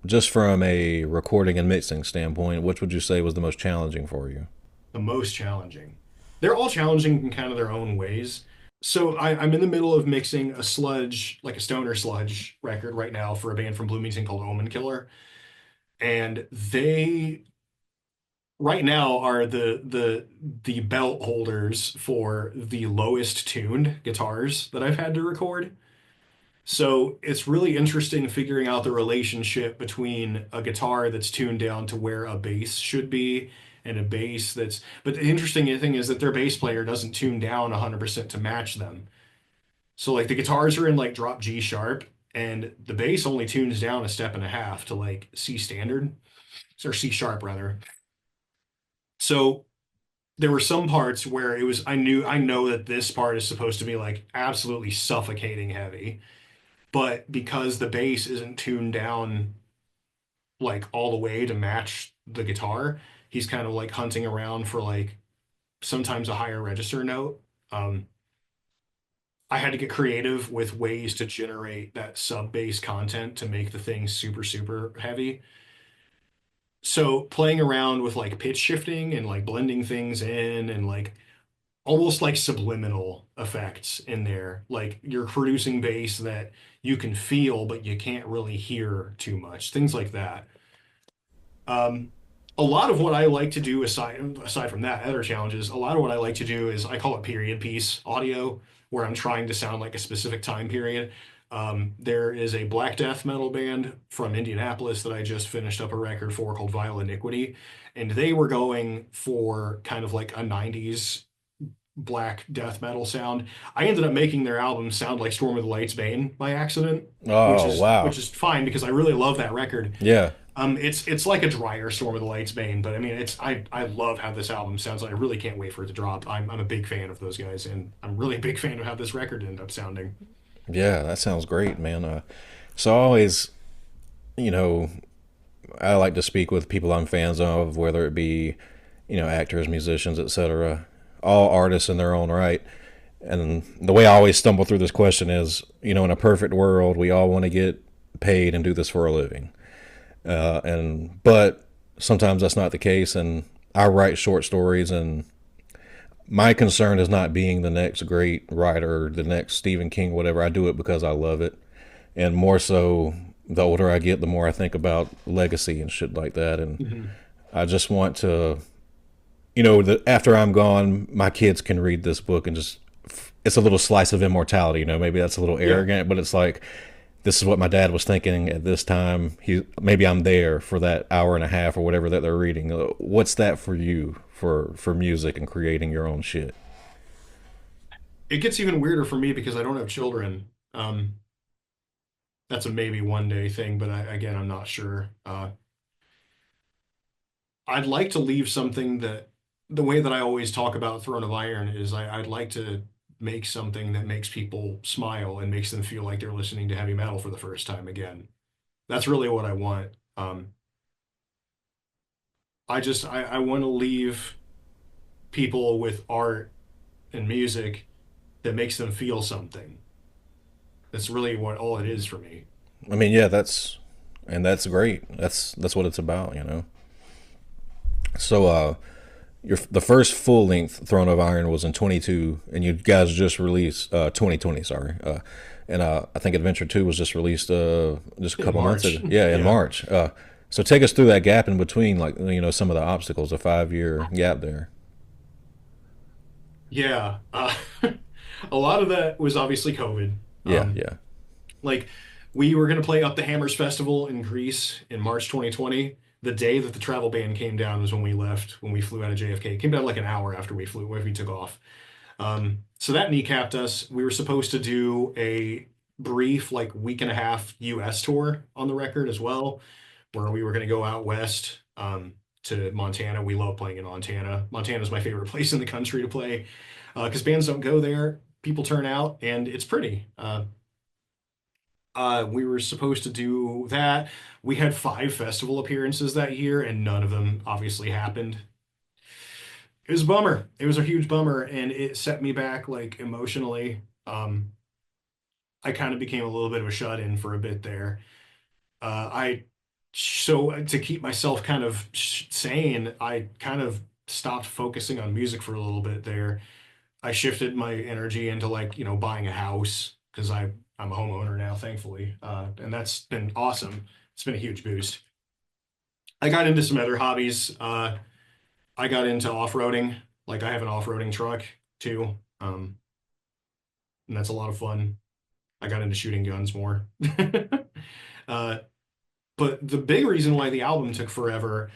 Just from a recording and mixing standpoint, which would you say was the most challenging for you? The most challenging. They're all challenging in kind of their own ways. So I'm in the middle of mixing a sludge, like a stoner sludge record right now for a band from Bloomington called Omen Killer. And they right now are the belt holders for the lowest tuned guitars that I've had to record. So it's really interesting figuring out the relationship between a guitar that's tuned down to where a bass should be and a bass that's. But the interesting thing is that their bass player doesn't tune down 100% to match them. So like the guitars are in like drop G sharp, and the bass only tunes down a step and a half to like C standard, or C sharp rather. So there were some parts where it was I know that this part is supposed to be like absolutely suffocating heavy, but because the bass isn't tuned down like all the way to match the guitar, he's kind of like hunting around for like sometimes a higher register note. I had to get creative with ways to generate that sub bass content to make the thing super, super heavy. So playing around with like pitch shifting and like blending things in and like almost like subliminal effects in there. Like you're producing bass that you can feel, but you can't really hear too much. Things like that. Um, a lot of what I like to do aside from that, other challenges, a lot of what I like to do is I call it period piece audio, where I'm trying to sound like a specific time period. There is a black death metal band from Indianapolis that I just finished up a record for called Vile Iniquity, and they were going for kind of like a 90s black death metal sound. I ended up making their album sound like Storm of the Light's Bane by accident, which Oh, is wow. which is fine because I really love that record. Yeah. It's like a drier Storm of the Light's Bane, but I mean, I love how this album sounds. I really can't wait for it to drop. I'm a big fan of those guys, and I'm really a big fan of how this record ended up sounding. Yeah, that sounds great, man. So I always, you know, I like to speak with people I'm fans of, whether it be, actors, musicians, etc. All artists in their own right. And the way I always stumble through this question is, in a perfect world, we all want to get paid and do this for a living. But sometimes that's not the case, and I write short stories, and my concern is not being the next great writer, the next Stephen King, whatever. I do it because I love it, and more so, the older I get, the more I think about legacy and shit like that, and Mhm. I just want to, after I'm gone, my kids can read this book and just, it's a little slice of immortality. Maybe that's a little Yeah. arrogant, but it's like, this is what my dad was thinking at this time. Maybe I'm there for that hour and a half or whatever that they're reading. What's that for you for music and creating your own shit? It gets even weirder for me because I don't have children. That's a maybe one day thing, but again, I'm not sure. I'd like to leave something that the way that I always talk about Throne of Iron is I'd like to make something that makes people smile and makes them feel like they're listening to heavy metal for the first time again. That's really what I want. I want to leave people with art and music that makes them feel something. That's really what all it is for me. I mean, yeah, that's great. That's what it's about. So, the first full length Throne of Iron was in 22, and you guys just released 2020. Sorry, and I think Adventure 2 was just released just a In couple months March. ago. Yeah, in Yeah. March. So take us through that gap in between, like some of the obstacles, a 5 year gap there. Yeah. A lot of that was obviously COVID. Yeah, Um, yeah. like we were going to play Up the Hammers Festival in Greece in March 2020. The day that the travel ban came down was when we left, when we flew out of JFK. It came down like an hour after we took off. So that kneecapped us. We were supposed to do a brief, like week and a half US tour on the record as well, where we were going to go out west to Montana. We love playing in Montana. Montana is my favorite place in the country to play because bands don't go there. People turn out and it's pretty. We were supposed to do that. We had 5 festival appearances that year, and none of them obviously happened. It was a bummer. It was a huge bummer, and it set me back like emotionally. I kind of became a little bit of a shut-in for a bit there. I so to keep myself kind of sane, I kind of stopped focusing on music for a little bit there. I shifted my energy into like, buying a house because I'm a homeowner now, thankfully. And that's been awesome. It's been a huge boost. I got into some other hobbies. I got into off-roading. Like I have an off-roading truck too. And that's a lot of fun. I got into shooting guns more. Uh, but the big reason why the album took forever,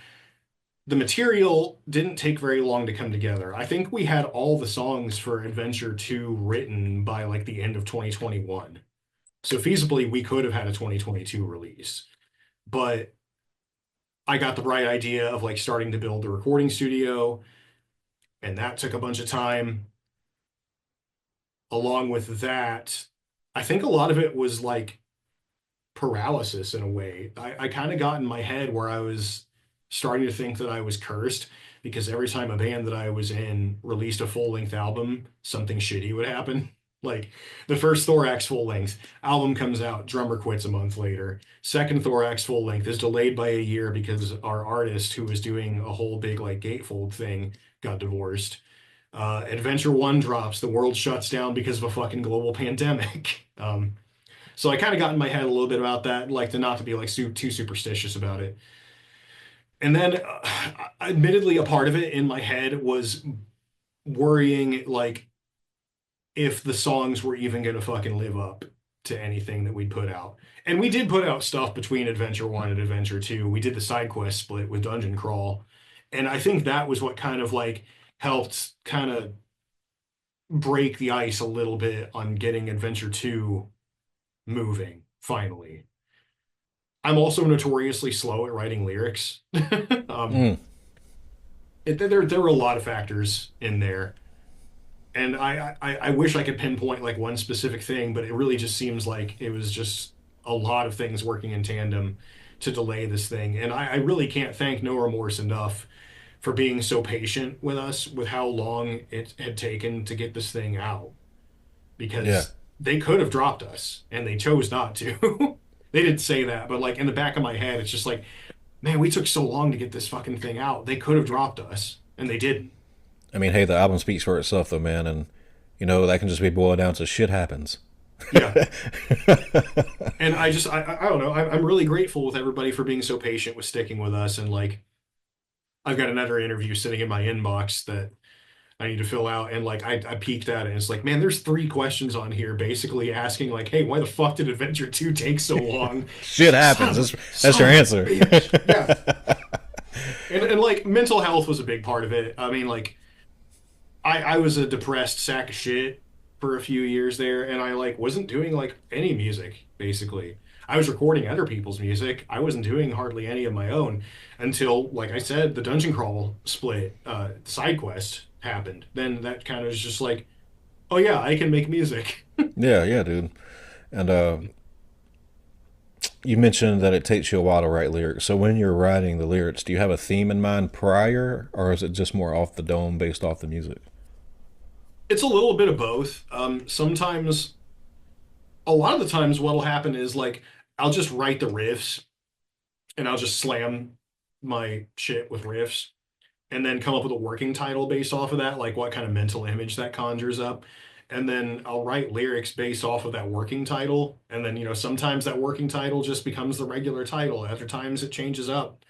the material didn't take very long to come together. I think we had all the songs for Adventure 2 written by like the end of 2021. So feasibly, we could have had a 2022 release. But I got the bright idea of like starting to build the recording studio, and that took a bunch of time. Along with that, I think a lot of it was like paralysis in a way. I kind of got in my head where I was starting to think that I was cursed because every time a band that I was in released a full length album, something shitty would happen. Like the first Thorax full length album comes out, drummer quits a month later. Second Thorax full length is delayed by a year because our artist who was doing a whole big like gatefold thing got divorced. Adventure One drops, the world shuts down because of a fucking global pandemic. So I kind of got in my head a little bit about that, like to not to be like too superstitious about it. And then, admittedly, a part of it in my head was worrying like if the songs were even going to fucking live up to anything that we'd put out. And we did put out stuff between Adventure 1 and Adventure 2. We did the side quest split with Dungeon Crawl. And I think that was what kind of like helped kind of break the ice a little bit on getting Adventure 2 moving finally. I'm also notoriously slow at writing lyrics. There were a lot of factors in there. And I wish I could pinpoint like one specific thing, but it really just seems like it was just a lot of things working in tandem to delay this thing. And I really can't thank No Remorse enough for being so patient with us with how long it had taken to get this thing out. Because they could have dropped us and they chose not to. They didn't say that, but like in the back of my head, it's just like, man, we took so long to get this fucking thing out. They could have dropped us and they didn't. I mean, hey, the album speaks for itself, though, man, and that can just be boiled down to shit happens. Yeah. And I don't know. I'm really grateful with everybody for being so patient with sticking with us. And like, I've got another interview sitting in my inbox that I need to fill out. And like, I peeked at it and it's like, man, there's 3 questions on here basically asking like, hey, why the fuck did Adventure 2 take so long? Shit happens. That's your answer. Yeah. And like mental health was a big part of it. I mean, like, I was a depressed sack of shit for a few years there, and I like wasn't doing like any music basically. I was recording other people's music. I wasn't doing hardly any of my own until, like I said, the Dungeon Crawl split, side quest happened. Then that kind of was just like, oh yeah, I can make music. Yeah, dude. And you mentioned that it takes you a while to write lyrics. So when you're writing the lyrics, do you have a theme in mind prior, or is it just more off the dome based off the music? It's a little bit of both. Sometimes, a lot of the times, what'll happen is like I'll just write the riffs, and I'll just slam my shit with riffs, and then come up with a working title based off of that, like what kind of mental image that conjures up. And then I'll write lyrics based off of that working title. And then, sometimes that working title just becomes the regular title. Other times it changes up.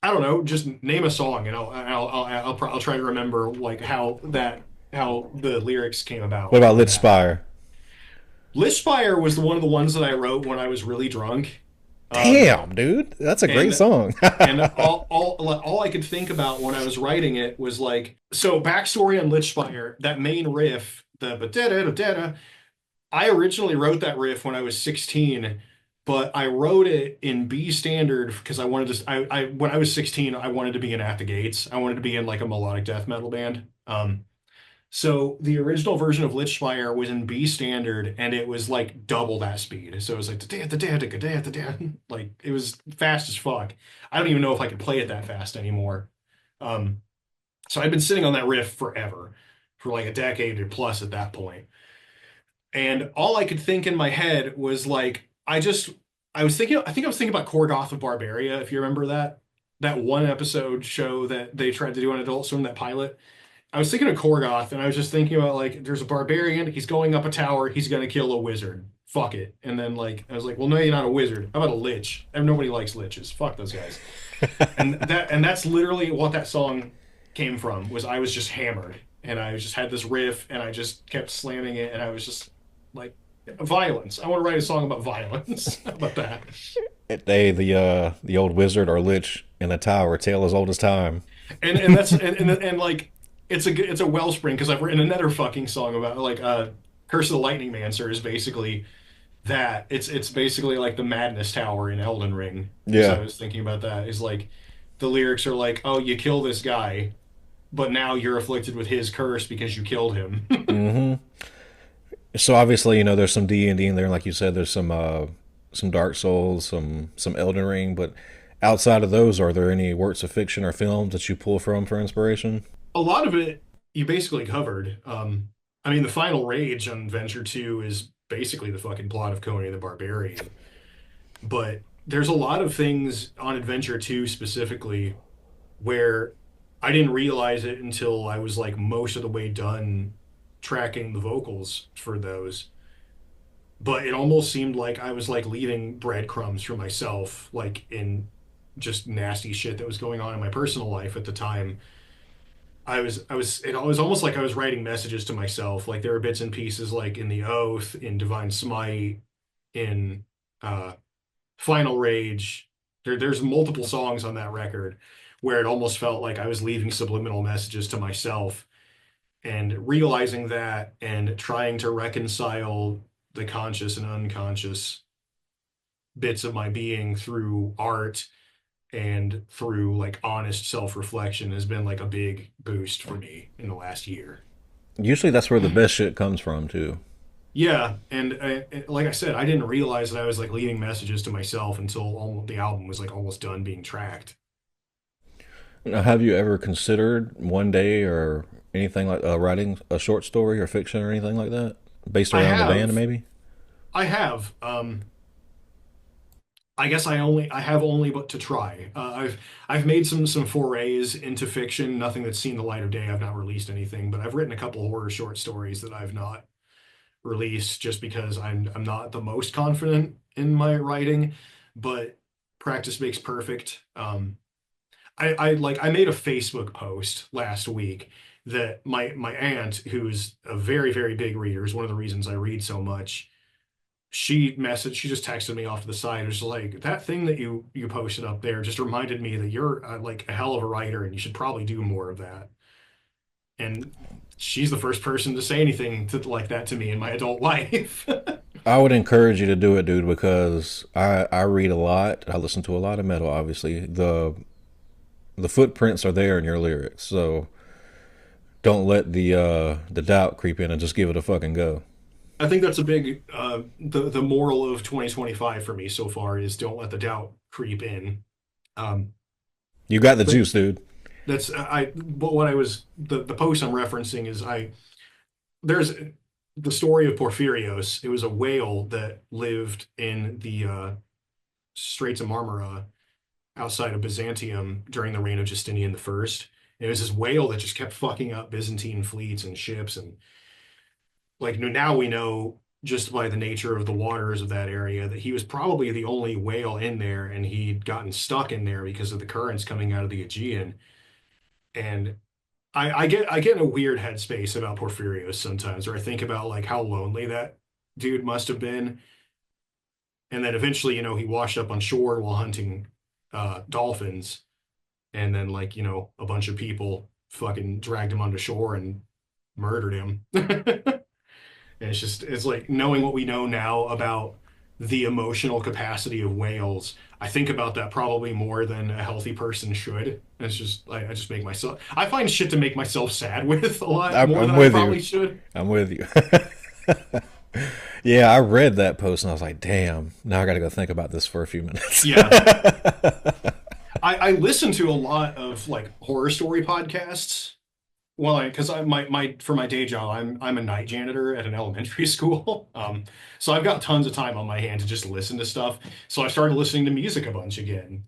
I don't know, just name a song and I'll try to remember like how the lyrics came about. What about Lit Spire? Lit Spire was one of the ones that I wrote when I was really drunk. Damn, dude, that's a great song. And all I could think about when I was writing it was like, so backstory on Lit Spire, that main riff, the I originally wrote that riff when I was 16. But I wrote it in B standard because I wanted to. When I was 16, I wanted to be in At the Gates. I wanted to be in like a melodic death metal band. So the original version of Lichfire was in B standard, and it was like double that speed. So it was like like it was fast as fuck. I don't even know if I could play it that fast anymore. So I'd been sitting on that riff forever, for like a decade or plus at that point. And all I could think in my head was like. I think I was thinking about Korgoth of Barbaria, if you remember that one episode show that they tried to do on Adult Swim, that pilot. I was thinking of Korgoth, and I was just thinking about like, there's a barbarian, he's going up a tower, he's gonna kill a wizard. Fuck it. And then like I was like, well, no, you're not a wizard. How about a lich? And nobody likes liches. Fuck those guys. and that's literally what that song came from. Was I was just hammered, and I just had this riff, and I just kept slamming it, and I was just like. Violence. I want to write a song about violence. How about that? The old wizard or lich in a tower, tale as old as time. And that's and like it's a wellspring because I've written another fucking song about like Curse of the Lightning Mancer is basically that. It's basically like the Madness Tower in Elden Ring. Yeah. So I was thinking about that. Is like the lyrics are like, oh, you kill this guy, but now you're afflicted with his curse because you killed him. Mm-hmm. So obviously, there's some D&D in there, like you said, there's some Dark Souls, some Elden Ring, but outside of those, are there any works of fiction or films that you pull from for inspiration? A lot of it you basically covered. I mean, the final rage on Venture 2 is basically the fucking plot of Conan the Barbarian. But there's a lot of things on Adventure 2 specifically where I didn't realize it until I was like most of the way done tracking the vocals for those. But it almost seemed like I was like leaving breadcrumbs for myself, like in just nasty shit that was going on in my personal life at the time. It was almost like I was writing messages to myself. Like there were bits and pieces like in The Oath, in Divine Smite, in uh Final Rage. There's multiple songs on that record where it almost felt like I was leaving subliminal messages to myself, and realizing that and trying to reconcile the conscious and unconscious bits of my being through art and through like honest self-reflection has been like a big boost for me in the last year. Usually that's where the best shit comes from too. Yeah, and like I said, I didn't realize that I was like leaving messages to myself until almost, the album was like almost done being tracked. Now, have you ever considered one day or anything like writing a short story or fiction or anything like that based I around the band, have, maybe? I have. I guess I have only but to try. I've made some forays into fiction, nothing that's seen the light of day. I've not released anything, but I've written a couple horror short stories that I've not released just because I'm not the most confident in my writing, but practice makes perfect. I made a Facebook post last week that my aunt, who's a very big reader, is one of the reasons I read so much. She just texted me off to the side. It was like that thing that you posted up there just reminded me that you're like a hell of a writer and you should probably do more of that. And she's the first person to say anything like that to me in my adult life. I would encourage you to do it, dude, because I read a lot. I listen to a lot of metal. Obviously, the footprints are there in your lyrics, so don't let the doubt creep in and just give it a fucking go. I think that's a big the moral of 2025 for me so far is don't let the doubt creep in. Um, You got the but juice, dude. that's I but what I was the post I'm referencing is I there's the story of Porphyrios. It was a whale that lived in the Straits of Marmara outside of Byzantium during the reign of Justinian the First. And it was this whale that just kept fucking up Byzantine fleets and ships. And like now we know just by the nature of the waters of that area that he was probably the only whale in there, and he'd gotten stuck in there because of the currents coming out of the Aegean. And I get in a weird headspace about Porphyrios sometimes, where I think about like how lonely that dude must have been. And then eventually, he washed up on shore while hunting dolphins, and then like, a bunch of people fucking dragged him onto shore and murdered him. And it's like knowing what we know now about the emotional capacity of whales. I think about that probably more than a healthy person should. And it's just like I just make myself. I find shit to make myself sad with a lot more I'm than I with you. probably should. I'm with you. Yeah, I read that post and I was like, damn, now I got to go think about this for a few minutes. Yeah. I listen to a lot of like horror story podcasts. Well, because my for my day job, I'm a night janitor at an elementary school. So I've got tons of time on my hand to just listen to stuff. So I started listening to music a bunch again.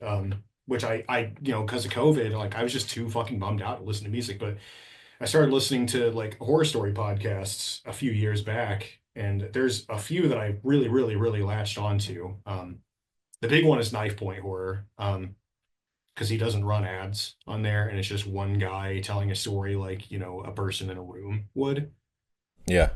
Which because of COVID, like I was just too fucking bummed out to listen to music. But I started listening to like horror story podcasts a few years back, and there's a few that I really latched onto. The big one is Knife Point Horror. Because he doesn't run ads on there, and it's just one guy telling a story like a person in a room would. Yeah.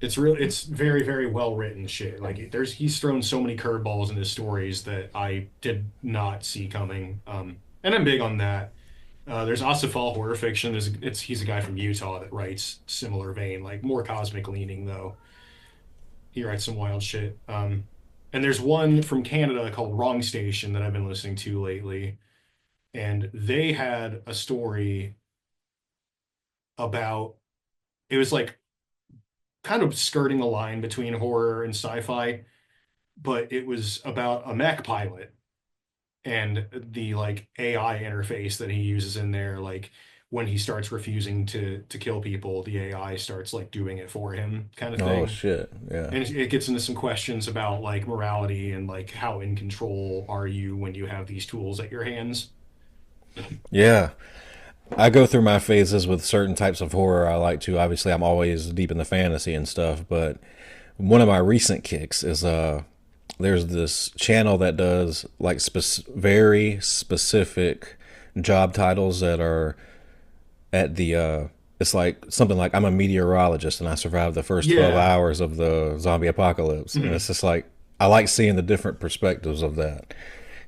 It's very well written shit. Like he's thrown so many curveballs in his stories that I did not see coming. And I'm big on that. There's Asafal Horror Fiction. He's a guy from Utah that writes similar vein, like more cosmic leaning though. He writes some wild shit. And there's one from Canada called Wrong Station that I've been listening to lately, and they had a story about it was like kind of skirting the line between horror and sci-fi, but it was about a mech pilot and the like AI interface that he uses in there, like when he starts refusing to kill people, the AI starts like doing it for him, kind of Oh thing. shit. Yeah. And it gets into some questions about like morality and like how in control are you when you have these tools at your hands. Yeah. I go through my phases with certain types of horror I like to. Obviously, I'm always deep in the fantasy and stuff, but one of my recent kicks is there's this channel that does like very specific job titles that are at the it's like something like I'm a meteorologist and I survived the first 12 Yeah. hours of the zombie apocalypse. And Mhm. it's just like I like seeing the different perspectives of that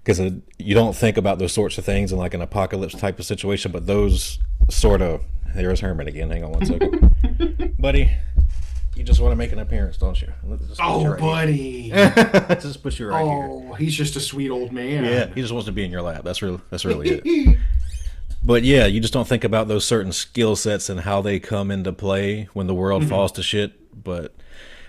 because you don't think about those sorts of things in like an apocalypse type of situation, but those sort of there's Herman again. Hang on one second, buddy. You just want to make an appearance, don't you? Let's just put you Oh, right buddy. here. Just put you right here. Oh, he's just a sweet old Yeah, man. he just wants to be in your lap. That's really it. But yeah, you just don't think about those certain skill sets and how they come into play when the world falls to shit. But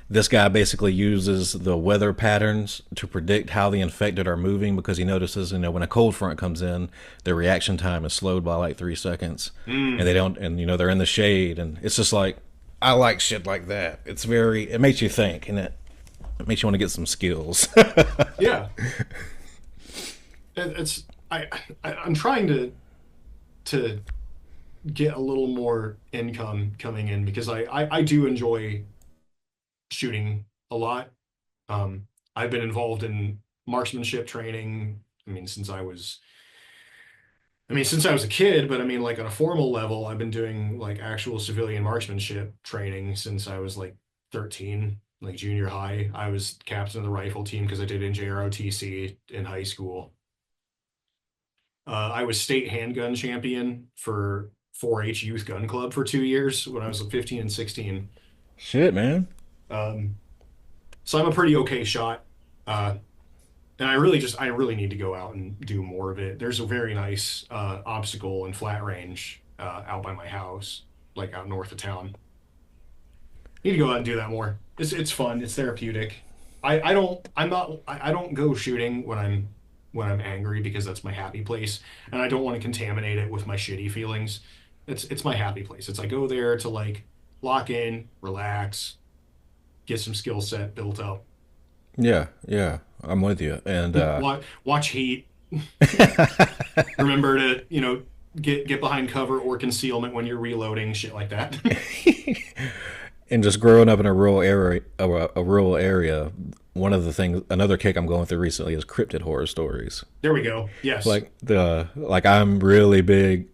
this guy basically uses the weather patterns to predict how the infected are moving because he notices, when a cold front comes in, their reaction time is slowed by like 3 seconds, and they don't, and they're in the shade, and it's just like I like shit like that. It makes you think, and it makes you want to get some skills. Yeah. It's I'm trying to get a little more income coming in because I do enjoy shooting a lot. I've been involved in marksmanship training. Since I was a kid, but I mean, like on a formal level, I've been doing like actual civilian marksmanship training since I was like 13, like junior high. I was captain of the rifle team because I did NJROTC in high school. I was state handgun champion for 4-H Youth Gun Club for 2 years when I was 15 and 16. Shit, man. Um, so I'm a pretty okay shot. And I really need to go out and do more of it. There's a very nice obstacle and flat range out by my house, like out north of town. Need to go out and do that more. It's fun. It's therapeutic. I don't go shooting when I'm angry because that's my happy place, and I don't want to contaminate it with my shitty feelings. It's my happy place. It's I go there to like lock in, relax, get some skill set built up. Yeah, yeah, I'm with you. And Watch Heat. Remember to, get behind cover or concealment when you're reloading, shit like that. and just growing up in a rural area, one of the things, another kick I'm going through recently is cryptid horror stories. There we go. Yes. Like I'm really big.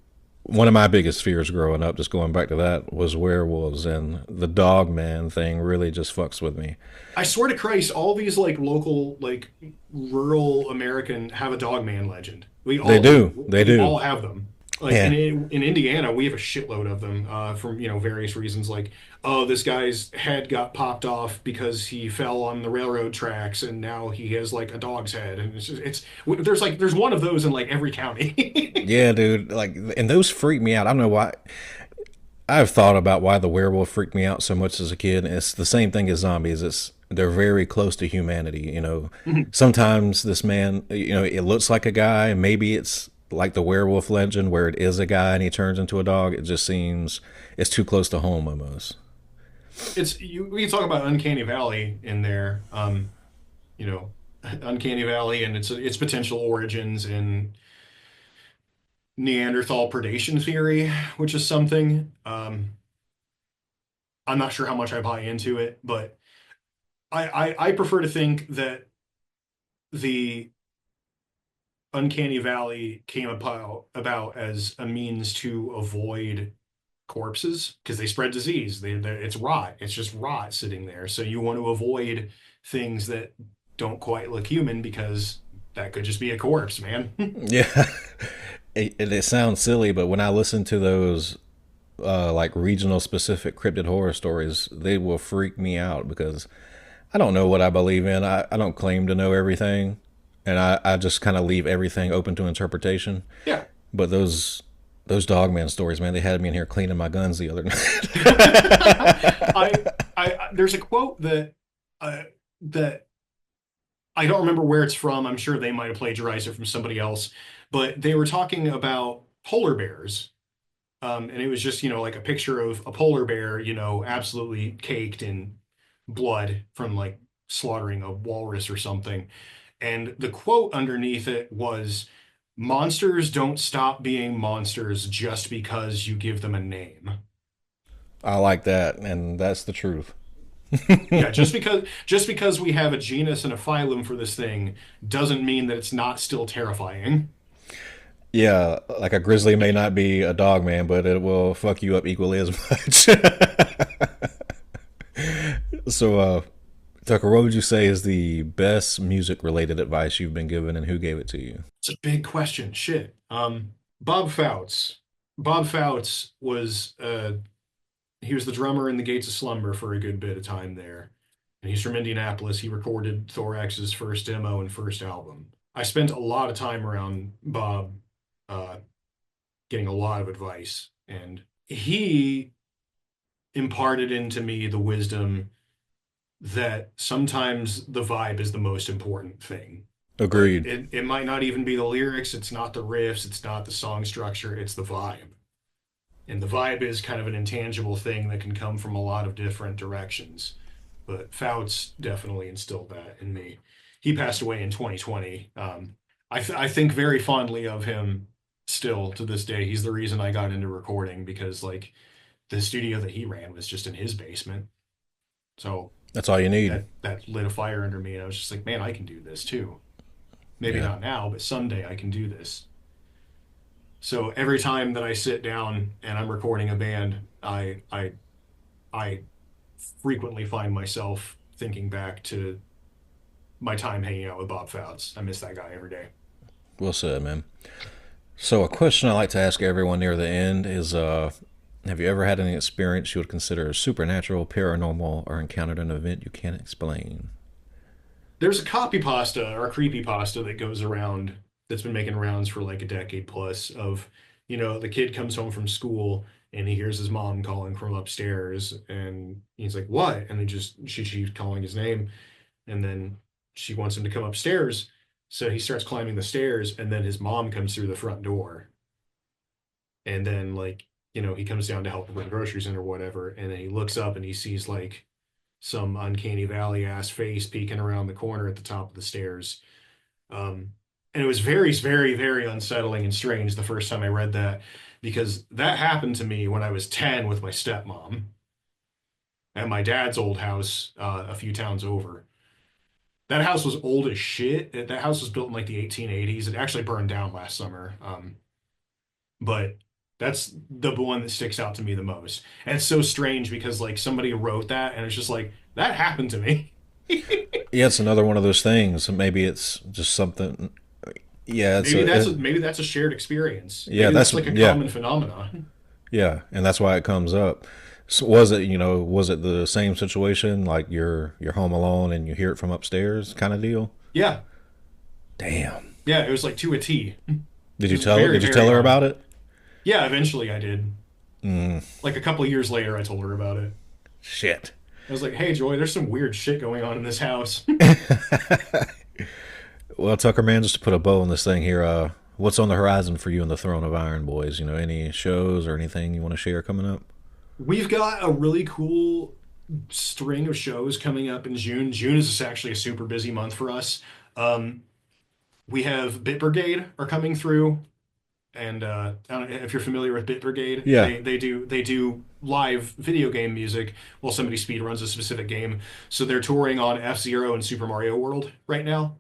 One of my biggest fears growing up, just going back to that, was werewolves, and the dog man thing really just fucks with me. I swear to Christ, all these like local, like rural American have a dog man legend. They do. They We do. all have them. Like Yeah. in Indiana, we have a shitload of them from various reasons. Like, oh, this guy's head got popped off because he fell on the railroad tracks, and now he has like a dog's head, and there's one of those in like every county. Yeah, dude. Like, and those freak me out. I don't know why. I've thought about why the werewolf freaked me out so much as a kid. And it's the same thing as zombies. They're very close to humanity. Sometimes this man, it looks like a guy. Maybe it's like the werewolf legend where it is a guy and he turns into a dog. It just seems it's too close to home almost. We can talk about Uncanny Valley in there. You know, Uncanny Valley and its potential origins in Neanderthal predation theory, which is something. I'm not sure how much I buy into it, but I prefer to think that the Uncanny Valley came about as a means to avoid corpses because they spread disease. It's rot. It's just rot sitting there. So you want to avoid things that don't quite look human because that could just be a corpse, man. Yeah. It sounds silly, but when I listen to those like regional specific cryptid horror stories, they will freak me out because I don't know what I believe in. I don't claim to know everything, and I just kind of leave everything open to interpretation. Yeah. But those dogman stories, man, they had me in here cleaning my guns the other night. There's a quote that I don't remember where it's from. I'm sure they might have plagiarized it from somebody else, but they were talking about polar bears And it was just, like a picture of a polar bear, absolutely caked in blood from like slaughtering a walrus or something. And the quote underneath it was, "Monsters don't stop being monsters just because you give them a name." I like that, and that's the truth. Yeah, just because we have a genus and a phylum for this thing doesn't mean that it's not still terrifying. Yeah, like a grizzly may not be a dog man, but it will fuck you up equally as much. So, Tucker, what would you say is the best music related advice you've been given, and who gave it to you? It's a big question. Shit. Bob Fouts. Bob Fouts was he was the drummer in the Gates of Slumber for a good bit of time there. And he's from Indianapolis. He recorded Thorax's first demo and first album. I spent a lot of time around Bob, uh, getting a lot of advice, and he imparted into me the wisdom that sometimes the vibe is the most important thing. Agreed. It might not even be the lyrics, it's not the riffs, it's not the song structure, it's the vibe. And the vibe is kind of an intangible thing that can come from a lot of different directions. But Fouts definitely instilled that in me. He passed away in 2020. I think very fondly of him still to this day. He's the reason I got into recording, because like the studio that he ran was just in his basement. So That's all you need. that lit a fire under me, and I was just like, man, I can do this too. Maybe Yeah. not now, but someday I can do this. So every time that I sit down and I'm recording a band, I frequently find myself thinking back to my time hanging out with Bob Fouts. I miss that guy every day. Well said, man. So, a question I like to ask everyone near the end is have you ever had any experience you would consider supernatural, paranormal, or encountered an event you can't explain? There's a copy pasta or a creepy pasta that goes around that's been making rounds for like a decade plus of, the kid comes home from school and he hears his mom calling from upstairs, and he's like, "What?" And then she's calling his name, and then she wants him to come upstairs. So he starts climbing the stairs, and then his mom comes through the front door. And then like, he comes down to help her bring groceries in or whatever, and then he looks up and he sees like some uncanny valley ass face peeking around the corner at the top of the stairs. And it was very, very, very unsettling and strange the first time I read that, because that happened to me when I was 10 with my stepmom at my dad's old house, a few towns over. That house was old as shit. That house was built in like the 1880s. It actually burned down last summer. But that's the one that sticks out to me the most. And it's so strange because like somebody wrote that and it's just like, that happened to me. Yeah, it's another one of those things. Maybe it's just something. Yeah, Maybe that's a shared experience. Yeah, Maybe that's like a yeah, common phenomenon. yeah, and that's why it comes up. So was it the same situation, like you're home alone and you hear it from upstairs kind of deal? Yeah. Damn. Yeah, it was like to a T. Did It you was tell very, did you very tell her odd. about it? Yeah, eventually I did. Mm, Like a couple of years later, I told her about it. shit. I was like, "Hey, Joy, there's some weird shit going on in this house." Well, Tucker, man, just to put a bow on this thing here, what's on the horizon for you in the Throne of Iron Boys? Any shows or anything you want to share coming up? We've got a really cool string of shows coming up in June. June is actually a super busy month for us. Um, we have Bit Brigade are coming through, and I don't know if you're familiar with Bit Brigade. Yeah. They do live video game music while somebody speed runs a specific game. So they're touring on F-Zero and Super Mario World right now.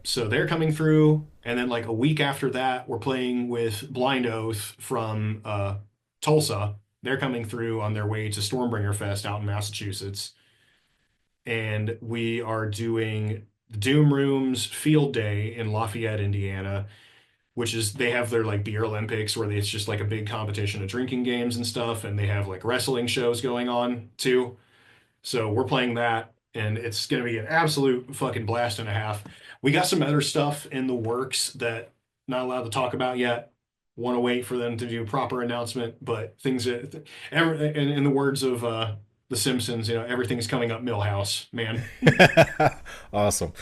So they're coming through, and then like a week after that, we're playing with Blind Oath from Tulsa. They're coming through on their way to Stormbringer Fest out in Massachusetts, and we are doing the Doom Rooms Field Day in Lafayette, Indiana, which is they have their like beer Olympics where it's just like a big competition of drinking games and stuff, and they have like wrestling shows going on too. So we're playing that, and it's going to be an absolute fucking blast and a half. We got some other stuff in the works that not allowed to talk about yet. Want to wait for them to do a proper announcement, but things that, in the words of The Simpsons, everything's coming up Millhouse, man. Awesome.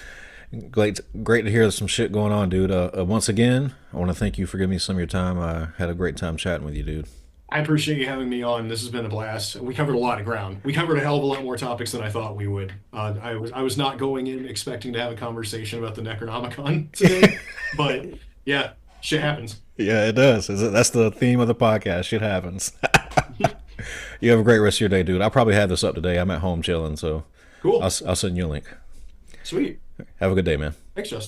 Great to hear some shit going on, dude. Once again, I want to thank you for giving me some of your time. I had a great time chatting with you, dude. I appreciate you having me on. This has been a blast. We covered a lot of ground. We covered a hell of a lot more topics than I thought we would. I was not going in expecting to have a conversation about the Necronomicon today, but yeah, shit happens. Yeah, it does. That's the theme of the podcast. Shit happens. You have a great rest of your day, dude. I'll probably have this up today. I'm at home chilling, so Cool. I'll send you a link. Sweet. Have a good day, man. Thanks, Justin.